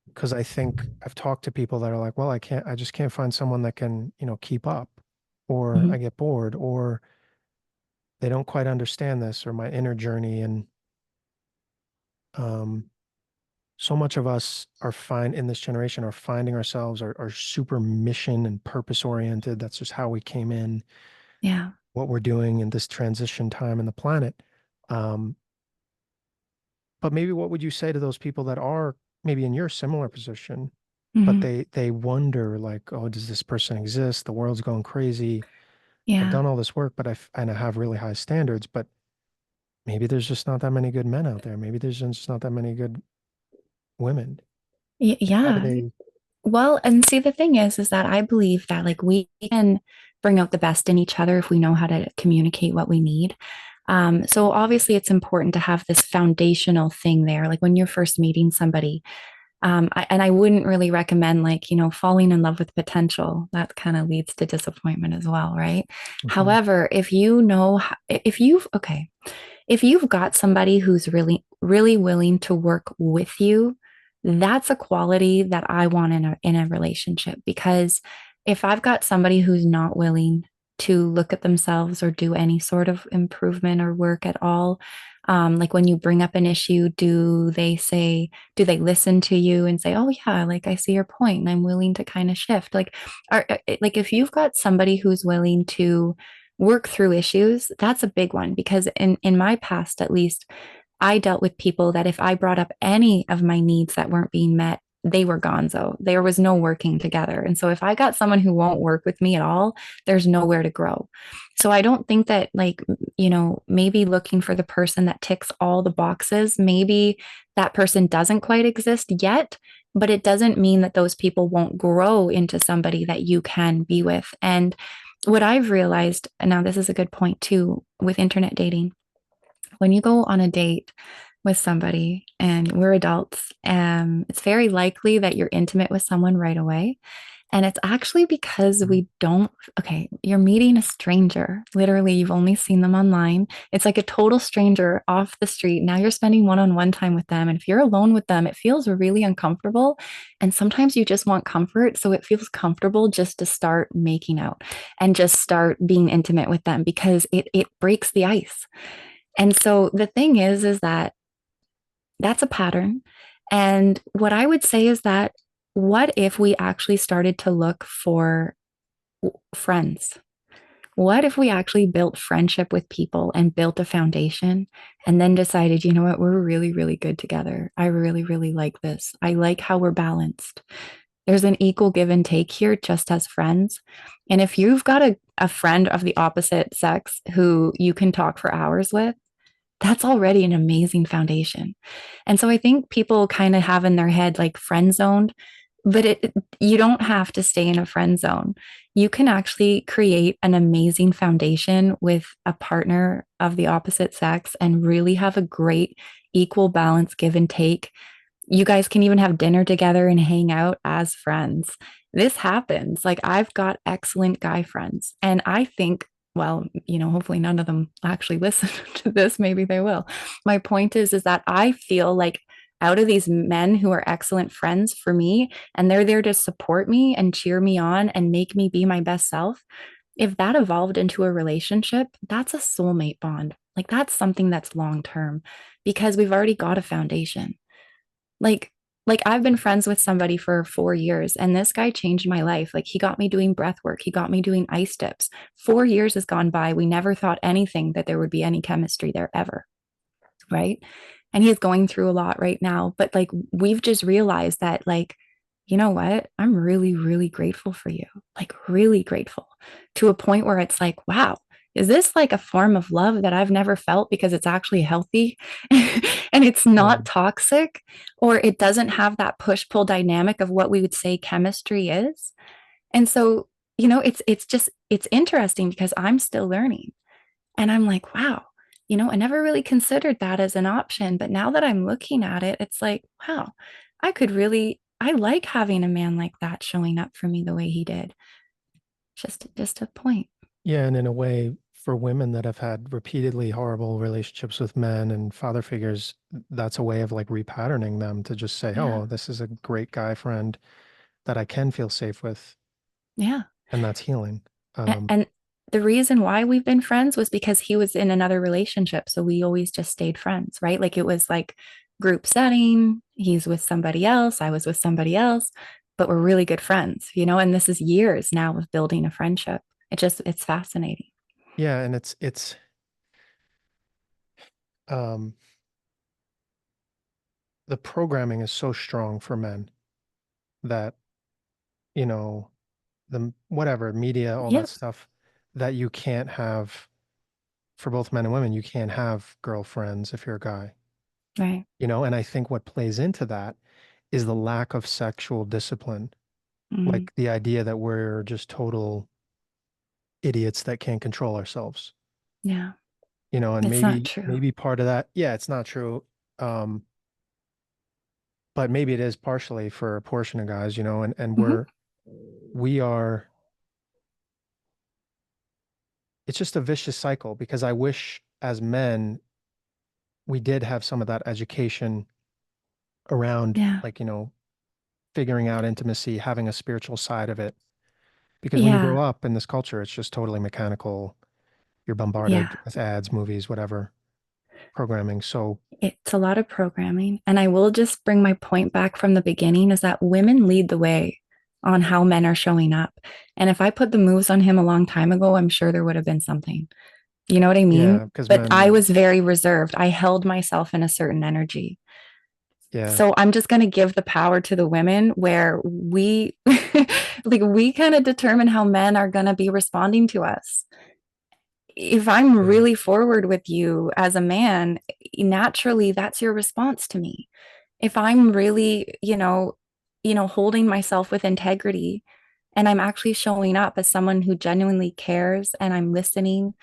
because I think I've talked to people that are like, well, I just can't find someone that can, keep up, or Hmm. I get bored, or they don't quite understand this, or my inner journey. And um, so much of us are in this generation are finding ourselves are super mission and purpose oriented. That's just how we came in, Yeah. what we're doing in this transition time in the planet. Um, but maybe what would you say to those people that are maybe in your similar position, but Hmm. they wonder like, oh, does this person exist? The world's going crazy. I've Yeah. done all this work, but and I have really high standards, but maybe there's just not that many good men out there. Maybe there's just not that many good women. Like, how do Yeah. they? Well, and see, the thing is that I believe that like we can bring out the best in each other if we know how to communicate what we need. So obviously it's important to have this foundational thing there. Like when you're first meeting somebody, and I wouldn't really recommend like, falling in love with potential. That kind of leads to disappointment as well, right? Mhm. However, if you know, if you've, okay, if you've got somebody who's really, really willing to work with you, that's a quality that I want in a relationship. Because if I've got somebody who's not willing to look at themselves or do any sort of improvement or work at all, like when you bring up an issue, do they listen to you and say, oh yeah, like I see your point and I'm willing to kind of shift? Like if you've got somebody who's willing to work through issues, that's a big one because in my past at least, I dealt with people that if I brought up any of my needs that weren't being met, they were gonzo. There was no working together. And so if I got someone who won't work with me at all, there's nowhere to grow. So I don't think that like, maybe looking for the person that ticks all the boxes, maybe that person doesn't quite exist yet, but it doesn't mean that those people won't grow into somebody that you can be with. And what I've realized, and now this is a good point too, with internet dating, when you go on a date with somebody and we're adults, it's very likely that you're intimate with someone right away. And it's actually because Mhm. we don't, okay, you're meeting a stranger. Literally, you've only seen them online. It's like a total stranger off the street. Now you're spending one on one time with them. And if you're alone with them, it feels really uncomfortable. And sometimes you just want comfort. So it feels comfortable just to start making out and just start being intimate with them because it breaks the ice. And so the thing is that that's a pattern. And what I would say is that what if we actually started to look for friends? What if we actually built friendship with people and built a foundation and then decided, you know what, we're really, really good together. I really, really like this. I like how we're balanced. There's an equal give and take here just as friends. And if you've got a friend of the opposite sex who you can talk for hours with, that's already an amazing foundation. And so I think people kind of have in their head like friend zoned, but you don't have to stay in a friend zone. You can actually create an amazing foundation with a partner of the opposite sex and really have a great equal balance give and take. You guys can even have dinner together and hang out as friends. This happens. Like I've got excellent guy friends. And I think, well, hopefully none of them actually listen to this. Maybe they will. My point is that I feel like out of these men who are excellent friends for me, and they're there to support me and cheer me on and make me be my best self, if that evolved into a relationship, that's a soulmate bond. Like that's something that's long term because we've already got a foundation. Like like I've been friends with somebody for 4 years and this guy changed my life. Like he got me doing breath work, he got me doing ice dips. 4 years has gone by. We never thought anything that there would be any chemistry there ever, right? And he's going through a lot right now, but like we've just realized that like you know what? I'm really really grateful for you. Like really grateful to a point where it's like, wow, is this like a form of love that I've never felt because it's actually healthy and it's Yeah. not toxic or it doesn't have that push pull dynamic of what we would say chemistry is. And so, it's just it's interesting because I'm still learning. And I'm like, wow, I never really considered that as an option. But now that I'm looking at it, it's like, wow, I like having a man like that showing up for me the way he did. Just a point. Yeah, and in a way, for women that have had repeatedly horrible relationships with men and father figures, that's a way of like repatterning them to just say, oh, Yeah. well, this is a great guy friend that I can feel safe with, Yeah. and that's healing. Um, And the reason why we've been friends was because he was in another relationship. So we always just stayed friends, right? Like it was like group setting. He's with somebody else. I was with somebody else, but we're really good friends, and this is years now of building a friendship. It's fascinating. yeah, and it's um the programming is so strong for men that, you know, the whatever media, all that Yep. stuff that you can't have for both men and women, you can't have girlfriends if you're a guy, Right. and I think what plays into that is the lack of sexual discipline, Mhm. like the idea that we're just total idiots that can't control ourselves, Yeah. and It's not true. maybe part of that, yeah, it's not true. Um, but maybe it is partially for a portion of guys, and Mhm. we are, it's just a vicious cycle because I wish as men we did have some of that education around Yeah. like, figuring out intimacy, having a spiritual side of it. Because when you grow Yeah. up in this culture, it's just totally mechanical. You're Yeah. bombarded with ads, movies, whatever, programming. So, It's a lot of programming. And I will just bring my point back from the beginning is that women lead the way on how men are showing up. And if I put the moves on him a long time ago, I'm sure there would have been something. You know what I mean? yeah, because But men I are, was very reserved. I held myself in a certain energy. yeah, So I'm just going to give the power to the women where we like we kind of determine how men are going to be responding to us. If I'm yeah, really forward with you as a man, naturally that's your response to me. If I'm really, holding myself with integrity and I'm actually showing up as someone who genuinely cares and I'm listening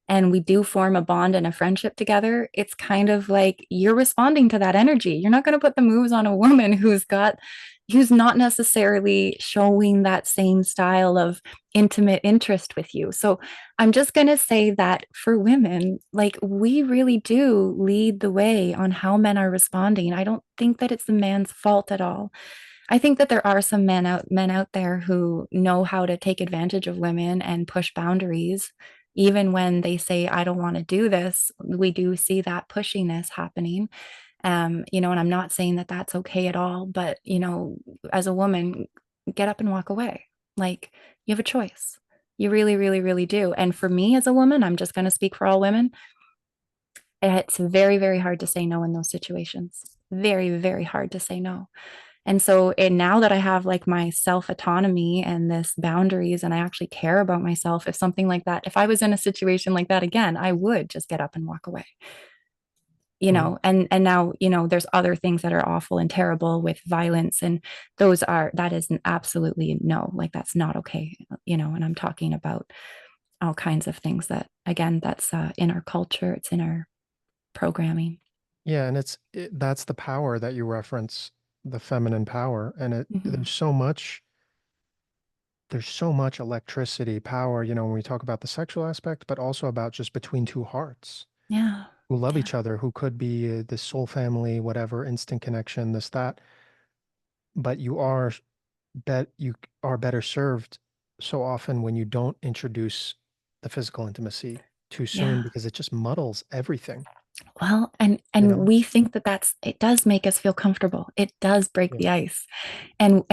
and we do form a bond and a friendship together, it's kind of like you're responding to that energy. You're not going to put the moves on a woman who's not necessarily showing that same style of intimate interest with you. So I'm just going to say that for women, like we really do lead the way on how men are responding. I don't think that it's the man's fault at all. I think that there are some men out there who know how to take advantage of women and push boundaries. Even when they say, I don't want to do this, we do see that pushiness happening. And I'm not saying that that's okay at all, but, as a woman, get up and walk away. Like, you have a choice. You really, really, really do. And for me as a woman, I'm just going to speak for all women. It's very, very hard to say no in those situations. Very, very hard to say no. And now that I have like my self autonomy and this boundaries, and I actually care about myself, if something like that, if I was in a situation like that again, I would just get up and walk away. Mm. And now, there's other things that are awful and terrible with violence, and that is an absolutely no, like that's not okay. And I'm talking about all kinds of things that, again, that's in our culture, it's in our programming. Yeah, and that's the power that you reference, the feminine power, and Hmm. there's so much electricity, power, when we talk about the sexual aspect, but also about just between two hearts Yeah. who love Yeah. each other, who could be this soul family, whatever, instant connection, this, that, but you are better served so often when you don't introduce the physical intimacy too soon Yeah. because it just muddles everything, Well, and you and know? we think that it does make us feel comfortable. It does break Yeah. the ice. And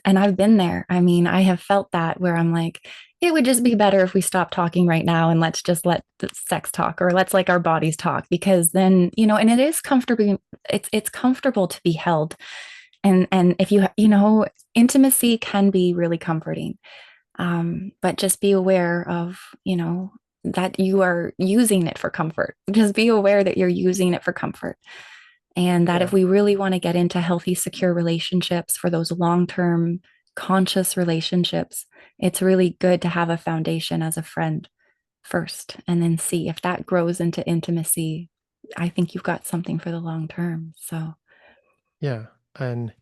I've been there. I mean, I have felt that where I'm like, it would just be better if we stop talking right now and let's just let the sex talk, or let's like our bodies talk, because then, and it is comfortable. It's comfortable to be held. And if intimacy can be really comforting. But just be aware of, that you are using it for comfort. Just be aware that you're using it for comfort. And that if Yeah. we really want to get into healthy, secure relationships, for those long term, conscious relationships, it's really good to have a foundation as a friend first, and then see if that grows into intimacy. I think you've got something for the long term. So, Yeah. And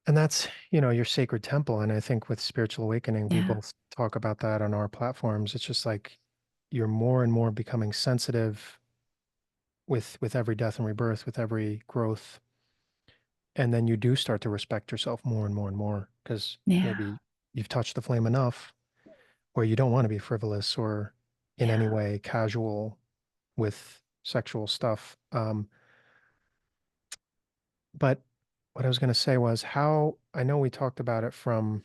that's, your sacred temple. And I think with spiritual awakening, we yeah, both talk about that on our platforms. It's just like you're more and more becoming sensitive with every death and rebirth, with every growth. And then you do start to respect yourself more and more and more because yeah, maybe you've touched the flame enough where you don't want to be frivolous or in any yeah, way casual with sexual stuff. But what I was going to say was how I know we talked about it from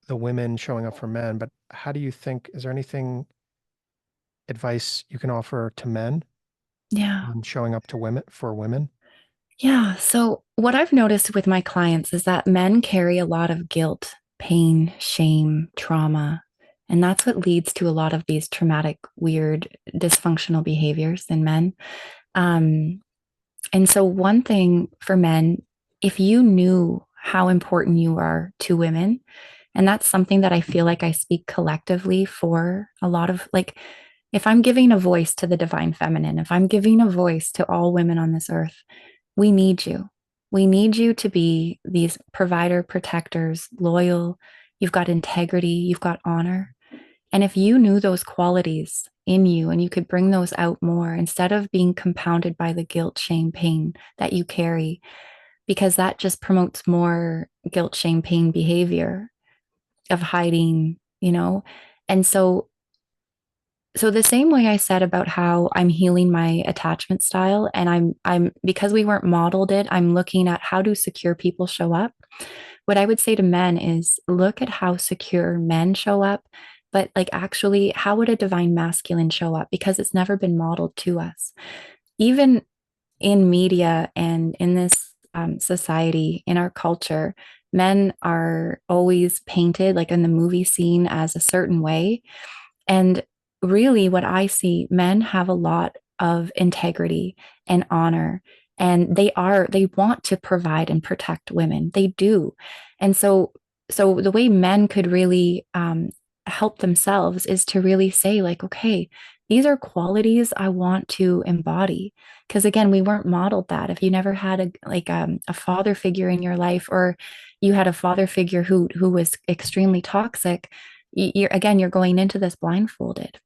the women showing up for men, but how do you think, is there anything advice you can offer to men yeah. on showing up to women for women? Yeah. So, what I've noticed with my clients is that men carry a lot of guilt, pain, shame, trauma. And that's what leads to a lot of these traumatic, weird, dysfunctional behaviors in men. Um, and so, one thing for men, if you knew how important you are to women, and that's something that I feel like I speak collectively for a lot of, like, if I'm giving a voice to the divine feminine, if I'm giving a voice to all women on this earth, we need you. We need you to be these provider protectors, loyal. You've got integrity, you've got honor. And if you knew those qualities in you and you could bring those out more instead of being compounded by the guilt, shame, pain that you carry, because that just promotes more guilt, shame, pain behavior of hiding, you know? And so the same way I said about how I'm healing my attachment style, and I'm because we weren't modeled it, I'm looking at how do secure people show up. What I would say to men is look at how secure men show up, but like actually how would a divine masculine show up, because it's never been modeled to us. Even in media and in this society, in our culture, men are always painted like in the movie scene as a certain way, and really, what I see, men have a lot of integrity and honor, and they want to provide and protect women. They do. And so the way men could really help themselves is to really say, like, okay, these are qualities I want to embody. Because again, we weren't modeled that. If you never had a father figure in your life, or you had a father figure who was extremely toxic, you're going into this blindfolded.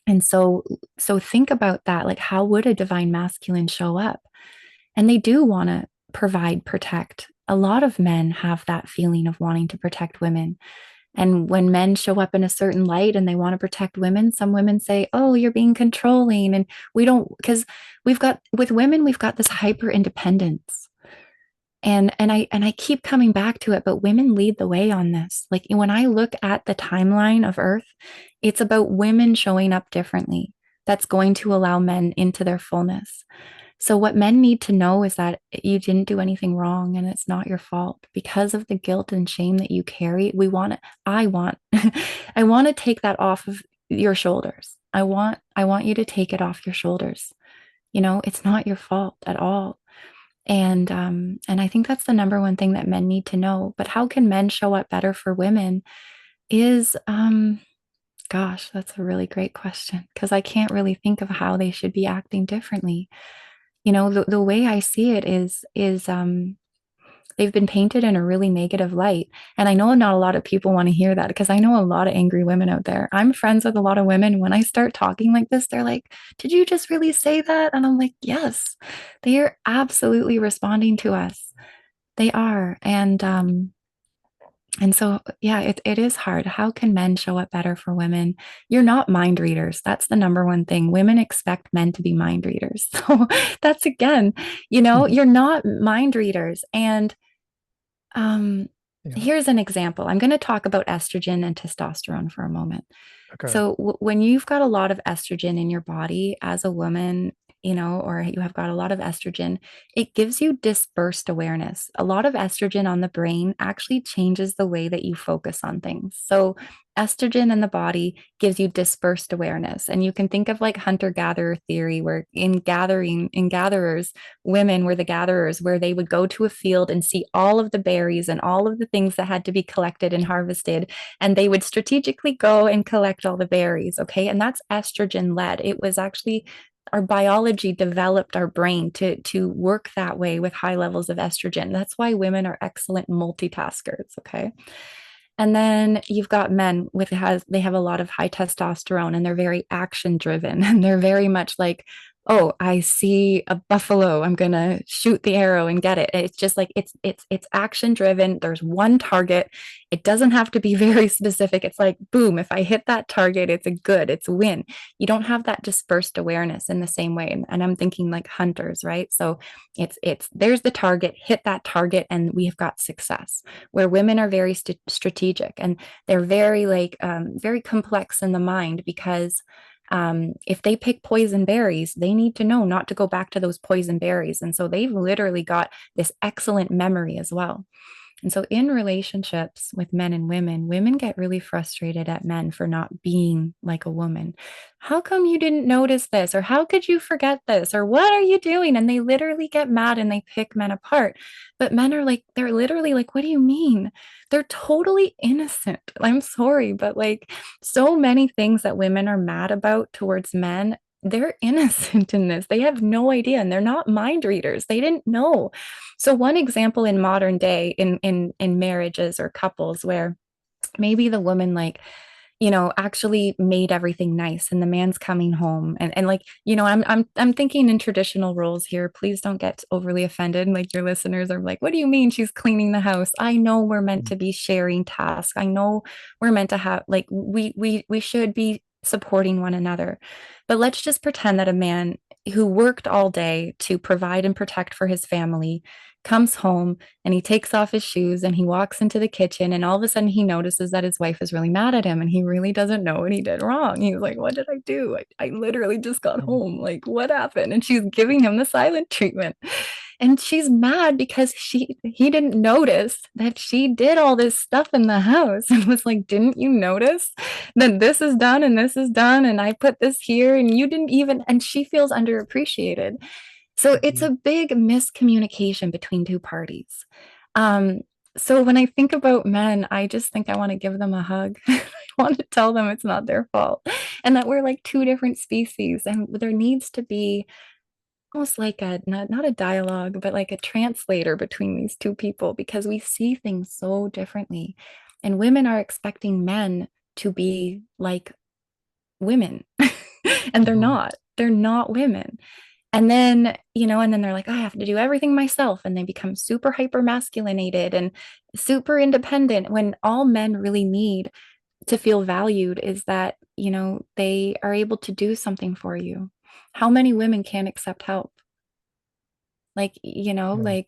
And so think about that. Like, how would a divine masculine show up? And they do want to provide, protect. A lot of men have that feeling of wanting to protect women. And when men show up in a certain light and they want to protect women, some women say, "Oh, you're being controlling." And we don't, because with women, we've got this hyper independence. And I keep coming back to it, but women lead the way on this. Like when I look at the timeline of Earth, it's about women showing up differently. That's going to allow men into their fullness. So, what men need to know is that you didn't do anything wrong and it's not your fault. Because of the guilt and shame that you carry, I want, I want to take that off of your shoulders. I want you to take it off your shoulders. It's not your fault at all. And I think that's the number one thing that men need to know. But how can men show up better for women is, gosh, that's a really great question because I can't really think of how they should be acting differently. The way I see it is they've been painted in a really negative light. And I know not a lot of people want to hear that because I know a lot of angry women out there. I'm friends with a lot of women. When I start talking like this, they're like, "Did you just really say that?" And I'm like, "Yes, they are absolutely responding to us. They are." And so, yeah, it is hard. How can men show up better for women? You're not mind readers. That's the number one thing. Women expect men to be mind readers. So that's again, Mhm. you're not mind readers. And um, Yeah. here's an example. I'm going to talk about estrogen and testosterone for a moment. Okay. So when you've got a lot of estrogen in your body as a woman, or you have got a lot of estrogen, it gives you dispersed awareness. A lot of estrogen on the brain actually changes the way that you focus on things. So estrogen in the body gives you dispersed awareness. And you can think of like hunter-gatherer theory, where in gatherers, women were the gatherers, where they would go to a field and see all of the berries and all of the things that had to be collected and harvested, and they would strategically go and collect all the berries. Okay. And that's estrogen led. It was actually our biology developed our brain to work that way with high levels of estrogen. That's why women are excellent multitaskers. Okay. And then you've got men they have a lot of high testosterone and they're very action driven and they're very much like, "Oh, I see a buffalo. I'm going to shoot the arrow and get it." It's just like it's action driven. There's one target. It doesn't have to be very specific. It's like, boom, if I hit that target, it's a win. You don't have that dispersed awareness in the same way. And I'm thinking like hunters, right? So it's there's the target, hit that target and we have got success. Where women are very strategic and they're very very complex in the mind, because if they pick poison berries, they need to know not to go back to those poison berries. And so they've literally got this excellent memory as well. And so, in relationships with men and women, women get really frustrated at men for not being like a woman. "How come you didn't notice this?" Or "How could you forget this?" Or "What are you doing?" And they literally get mad and they pick men apart. But men are like, they're literally like, "What do you mean?" They're totally innocent. I'm sorry, but like so many things that women are mad about towards men, they're innocent in this. They have no idea and they're not mind readers. They didn't know. So one example in modern day in marriages or couples where maybe the woman actually made everything nice and the man's coming home and like I'm thinking in traditional roles here. Please don't get overly offended. Like your listeners are like, "What do you mean she's cleaning the house?" I know we're meant Mm. to be sharing tasks. I know we're meant to have like we should be supporting one another. But let's just pretend that a man who worked all day to provide and protect for his family comes home and he takes off his shoes and he walks into the kitchen and all of a sudden he notices that his wife is really mad at him and he really doesn't know what he did wrong. He's like, "What did I do? I literally just got Mm. home. Like, what happened?" And she's giving him the silent treatment. And she's mad because he didn't notice that she did all this stuff in the house and was like, "Didn't you notice that this is done and this is done and I put this here and you didn't even," and she feels underappreciated. So it's Mhm. a big miscommunication between two parties. Um, So when I think about men, I just think I want to give them a hug. I want to tell them it's not their fault and that we're like two different species and there needs to be almost like a not a dialogue, but like a translator between these two people because we see things so differently. And women are expecting men to be like women. And they're Mhm. not. They're not women. And then, and then they're like, I have to do everything myself. And they become super hyper masculinated and super independent when all men really need to feel valued is that, they are able to do something for you. How many women can't accept help? Like, Yeah.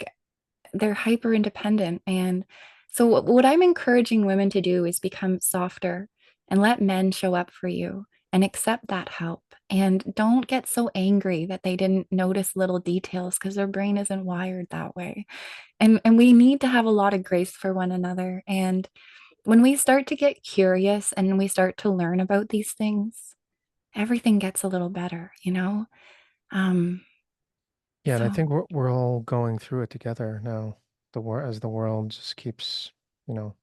they're hyper independent. And so, what I'm encouraging women to do is become softer and let men show up for you and accept that help. And don't get so angry that they didn't notice little details because their brain isn't wired that way. And we need to have a lot of grace for one another. And when we start to get curious and we start to learn about these things, everything gets a little better. Um, Yeah, and I so, think we're all going through it together now. As the world just keeps, you know,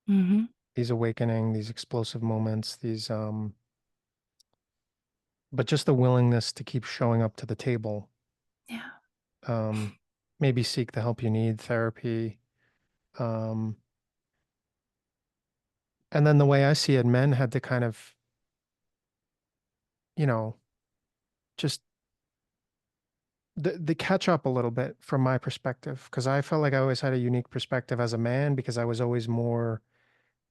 mhm. these awakening, these explosive moments, but just the willingness to keep showing up to the table. Yeah, Um, Maybe seek the help you need, therapy. Um, and then the way I see it, men had to kind of, you know, just the catch up a little bit from my perspective, because I felt like I always had a unique perspective as a man because I was always more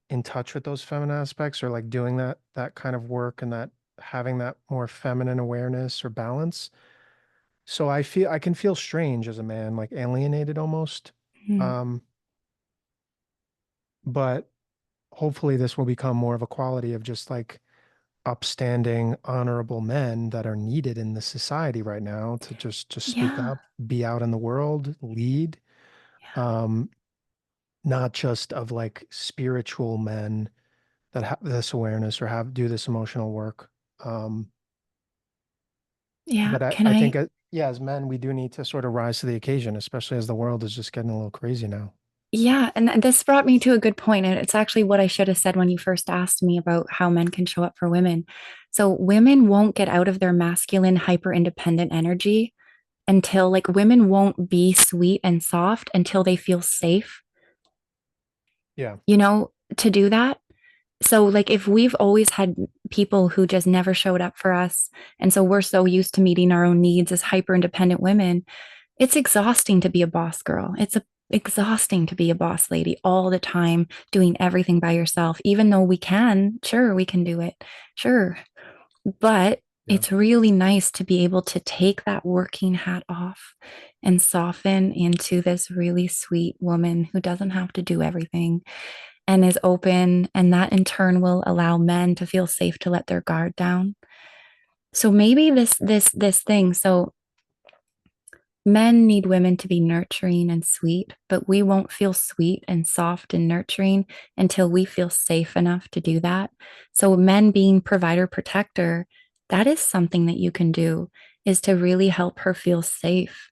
in touch with those feminine aspects or like doing that kind of work and that having that more feminine awareness or balance. So I can feel strange as a man, like alienated almost. mhm. Um, but hopefully this will become more of a quality of just like upstanding, honorable men that are needed in the society right now to just speak Yeah, up, be out in the world, lead. yeah, Um, Not just of like spiritual men that have this awareness or have do this emotional work. Um, yeah. but I think, yeah, as men, we do need to sort of rise to the occasion, especially as the world is just getting a little crazy now. Yeah, and this brought me to a good point, and it's actually what I should have said when you first asked me about how men can show up for women. So women won't get out of their masculine, hyper independent energy until like women won't be sweet and soft until they feel safe, Yeah. to do that. So like if we've always had people who just never showed up for us, and so we're so used to meeting our own needs as hyper independent women, it's exhausting to be a boss girl. Exhausting to be a boss lady all the time, doing everything by yourself, even though sure, we can do it. Sure. But Yeah. it's really nice to be able to take that working hat off and soften into this really sweet woman who doesn't have to do everything and is open. And that in turn will allow men to feel safe to let their guard down. So maybe this thing. So men need women to be nurturing and sweet, but we won't feel sweet and soft and nurturing until we feel safe enough to do that. So, men being provider protector, that is something that you can do is to really help her feel safe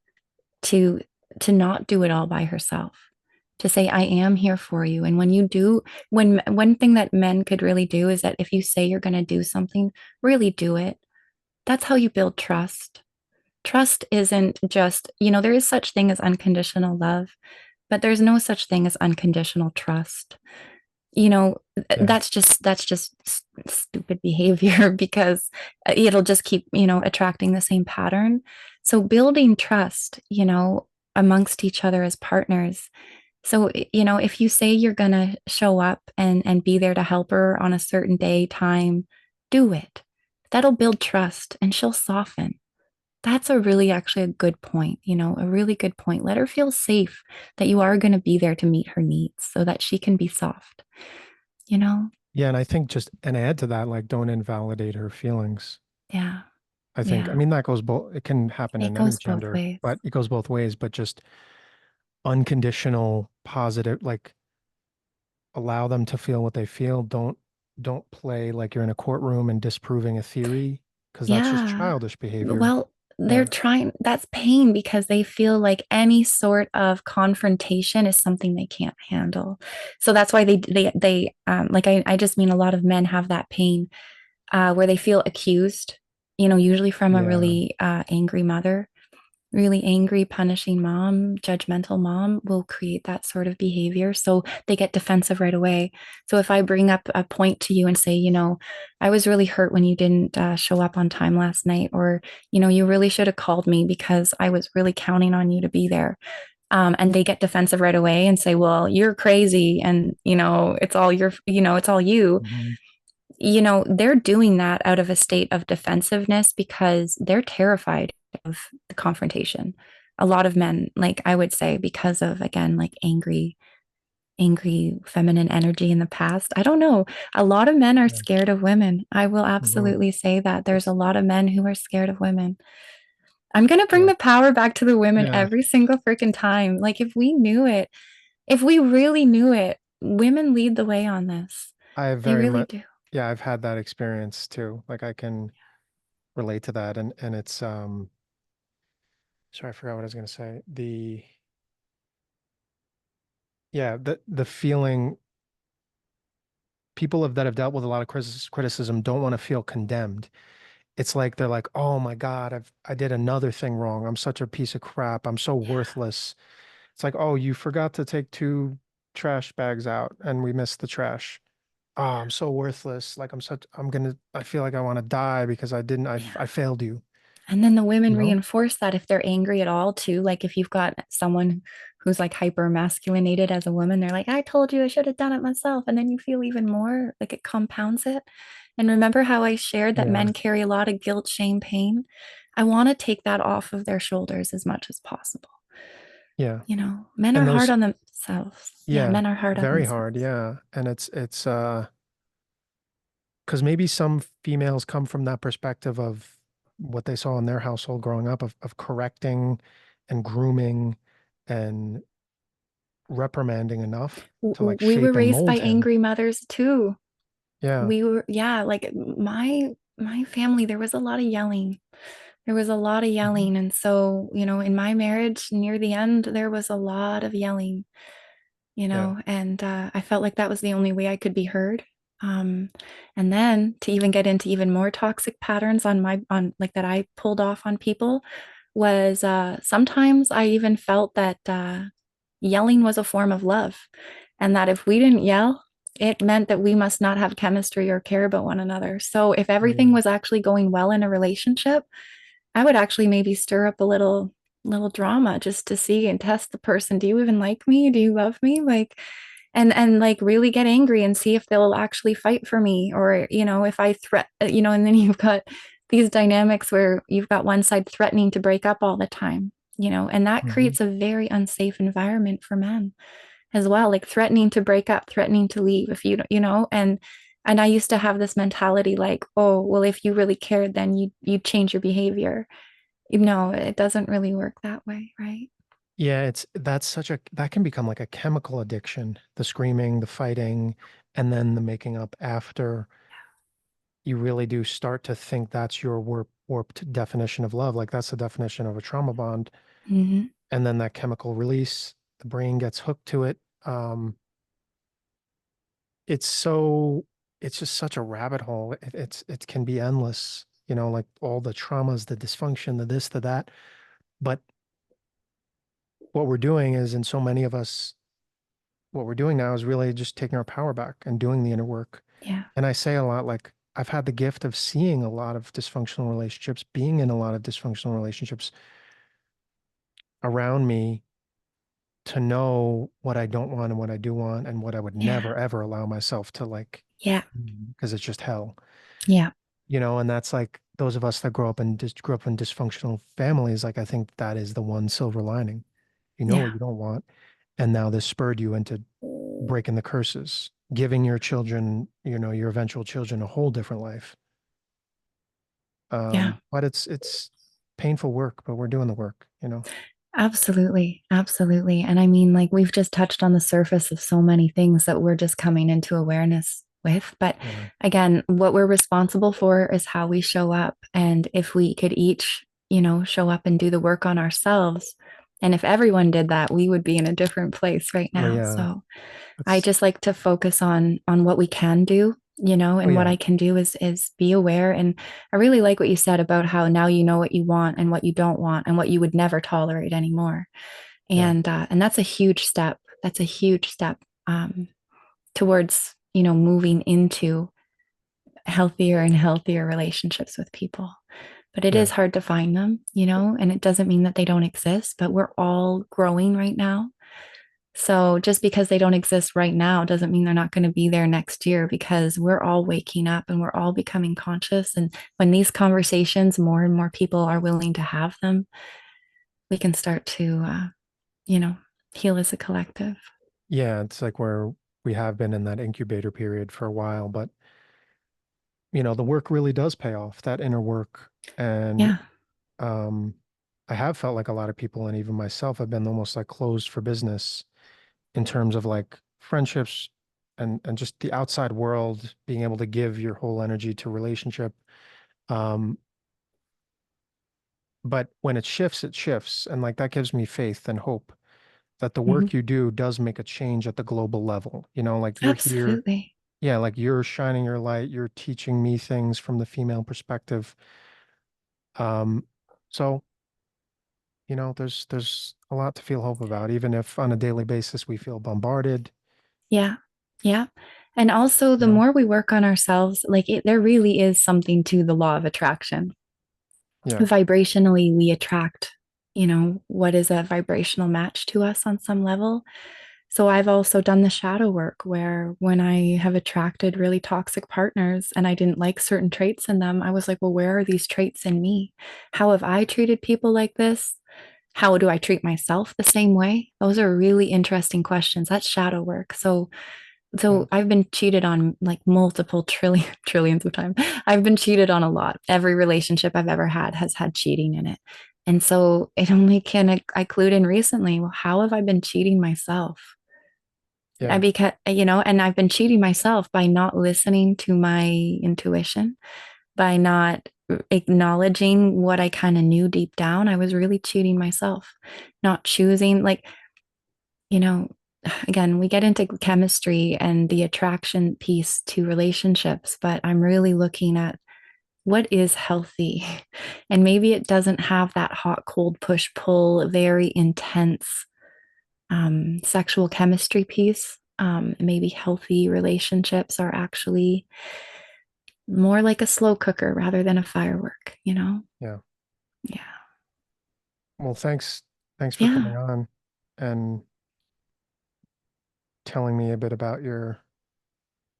to not do it all by herself. To say, I am here for you. And when you do, when one thing that men could really do is that if you say you're going to do something, really do it. That's how you build trust. Trust isn't just, there is such thing as unconditional love, but there's no such thing as unconditional trust. You know, Yeah. that's just stupid behavior because it'll just keep, attracting the same pattern. So building trust, amongst each other as partners. So, if you say you're going to show up and be there to help her on a certain day, time, do it. That'll build trust and she'll soften. That's a really actually a good point, a really good point. Let her feel safe that you are going to be there to meet her needs so that she can be soft, you know? Yeah. And I think just, and add to that, like, don't invalidate her feelings. Yeah. I think, I Yeah. mean, that goes both, it can happen It in any goes both gender, ways. but it goes both ways, but just unconditional, positive, like, allow them to feel what they feel. Don't play like you're in a courtroom and disproving a theory because that's just Yeah. childish behavior. Well, they're Yeah. trying, that's pain because they feel like any sort of confrontation is something they can't handle. So that's why like I just mean a lot of men have that pain where they feel accused, usually from a Yeah. really angry mother. Really angry, punishing mom, judgmental mom will create that sort of behavior. So they get defensive right away. So if I bring up a point to you and say, I was really hurt when you didn't show up on time last night, or, you really should have called me because I was really counting on you to be there. And they get defensive right away and say, well, you're crazy. And, it's all you. Mhm. They're doing that out of a state of defensiveness because they're terrified of the confrontation. A lot of men, like I would say, because of, again, like angry feminine energy in the past. I don't know. A lot of men are Yeah. scared of women. I will Mhm. absolutely say that there's a It's lot of men who are scared of women. I'm going to bring yeah. the power back to the women Yeah. every single freaking time. Like, if we knew it, if we really knew it, women lead the way on this. I They very really much, do. yeah, I've had that experience too. Like I can relate to that, and it's sorry, I forgot what I was gonna say. Yeah, the feeling that have dealt with a lot of criticism don't want to feel condemned. It's like they're like, oh my God, I did another thing wrong. I'm such a piece of crap. I'm so worthless. It's like, oh, you forgot to take two trash bags out and we missed the trash. Oh, I'm so worthless. Like I feel like I want to die because Yeah. I failed you, And then the women you know? reinforce that if they're angry at all, too. Like if you've got someone who's like hyper masculinated as a woman, they're like, I told you I should have done it myself. And then you feel even more like it compounds it. And remember how I shared that Yeah. men carry a lot of guilt, shame, pain? I want to take that off of their shoulders as much as possible. Yeah. Men are And hard those, on themselves. Yeah, yeah, men are hard on very hard. themselves. Yeah. And it's because maybe some females come from that perspective of what they saw in their household growing up of correcting and grooming and reprimanding enough to like We were shape and raised by mold him. angry mothers too. Yeah. We were, yeah, like my family, there was a lot of yelling. There was a lot of Mhm. yelling. And so, in my marriage near the end, there was a lot of yelling, Yeah. and I felt like that was the only way I could be heard. Um, and then to even get into even more toxic patterns on like that I pulled off on people was sometimes I even felt that yelling was a form of love, and that if we didn't yell, it meant that we must not have chemistry or care about one another. So if everything Mm. was actually going well in a relationship, I would actually maybe stir up a little drama just to see and test the person. Do you even like me? Do you love me? Like, and like really get angry and see if they'll actually fight for me, or if I and then you've got these dynamics where you've got one side threatening to break up all the time, and that Mhm. creates a very unsafe environment for men as well, like threatening to break up, threatening to leave if you don't, and I used to have this mentality like, oh, well, if you really cared, then you change your behavior. No, it doesn't really work that way, right? Yeah, that can become like a chemical addiction, the screaming, the fighting, and then the making up after. You really do start to think that's your warped definition of love. Like that's the definition of a trauma bond. Hmm. And then that chemical release, the brain gets hooked to it. It's so, it's just such a rabbit hole. It can be endless, like all the traumas, the dysfunction, the this, the that. But what we're doing is, in so many of us, what we're doing now is really just taking our power back and doing the inner work. Yeah, And I say a lot, like, I've had the gift of seeing a lot of dysfunctional relationships, being in a lot of dysfunctional relationships around me to know what I don't want and what I do want and what I would yeah, never, ever allow myself to like, yeah, because it's just hell, yeah, and that's like those of us that grew up in dysfunctional families. Like, I think that is the one silver lining. You know what yeah, you don't want. And now this spurred you into breaking the curses, giving your children, your eventual children a whole different life. yeah. But it's painful work, but we're doing the work. Absolutely, absolutely. And I mean, like we've just touched on the surface of so many things that we're just coming into awareness with. But Yeah. again, what we're responsible for is how we show up. And if we could each show up and do the work on ourselves. And if everyone did that, we would be in a different place right Well, now. yeah, So I it's just like to focus on what we can do, oh and what yeah, I can do is be aware. And I really like what you said about how now you know what you want and what you don't want and what you would never tolerate anymore. yeah, And that's a huge step. That's a huge step towards moving into healthier and healthier relationships with people. But it yeah, is hard to find them, and it doesn't mean that they don't exist, but we're all growing right now. So just because they don't exist right now doesn't mean they're not going to be there next year, because we're all waking up and we're all becoming conscious. And when these conversations, more and more people are willing to have them, we can start to, you know, heal as a collective. yeah. It's like where we have been in that incubator period for a while, but the work really does pay off, that inner work. And Yeah. um, I have felt like a lot of people, and even myself, have been almost like closed for business in terms of like friendships and just the outside world, being able to give your whole energy to relationship. Um, but when it shifts, it shifts. And like that gives me faith and hope that the Mhm. work you do does make a change at the global level. Like you're here, Absolutely. yeah, like you're shining your light, you're teaching me things from the female perspective. Um, so, there's a lot to feel hope about, even if on a daily basis we feel bombarded, Yeah. Yeah. And also, you the know? more we work on ourselves, there really is something to the law of attraction. Yeah, Vibrationally, we attract, what is a vibrational match to us on some level. So I've also done the shadow work where when I have attracted really toxic partners and I didn't like certain traits in them, I was like, well, where are these traits in me? How have I treated people like this? How do I treat myself the same way? Those are really interesting questions. That's shadow work. So yeah, I've been cheated on like multiple trillions of times. I've been cheated on a lot. Every relationship I've ever had has had cheating in it. And so it only can I clued in recently, well, how have I been cheating myself? I yeah, because and I've been cheating myself by not listening to my intuition, by not acknowledging what I kind of knew deep down. I was really cheating myself, not choosing you know, again, we get into chemistry and the attraction piece to relationships, but I'm really looking at what is healthy. And maybe it doesn't have that hot, cold, push, pull, very intense sexual chemistry piece. Maybe healthy relationships are actually more like a slow cooker rather than a firework? yeah. Yeah. Well, thanks for coming Yeah. on and telling me a bit about the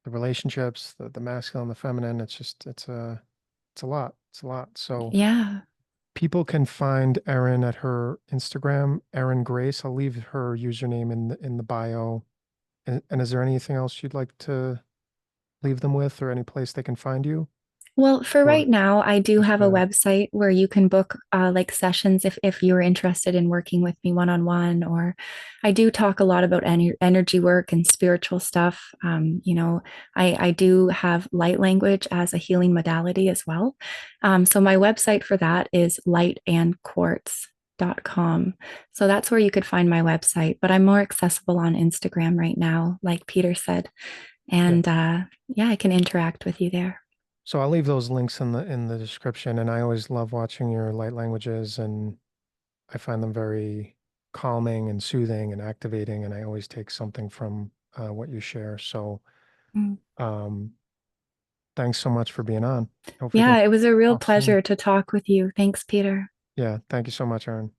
relationships, the masculine, the feminine. It's a lot. It's a lot. So Yeah. people can find Erin at her Instagram, Erin Grace. I'll leave her username in the bio. And is there anything else you'd like to leave them with, or any place they can find you, Well, for right or now, I do just have a website where you can book like sessions if you're interested in working with me one on one. Or I do talk a lot about energy work and spiritual stuff. I do have light language as a healing modality as well. So my website for that is lightandquartz.com. So that's where you could find my website, but I'm more accessible on Instagram right now, like Peter said. yeah. And yeah, I can interact with you there. So I'll leave those links in the description. And I always love watching your light languages, and I find them very calming and soothing and activating. And I always take something from what you share. So Mm. um, thanks so much for being on. Hope we can Yeah, it was a real talk soon. pleasure to talk with you. Thanks, Peter. Yeah, thank you so much, Aaron.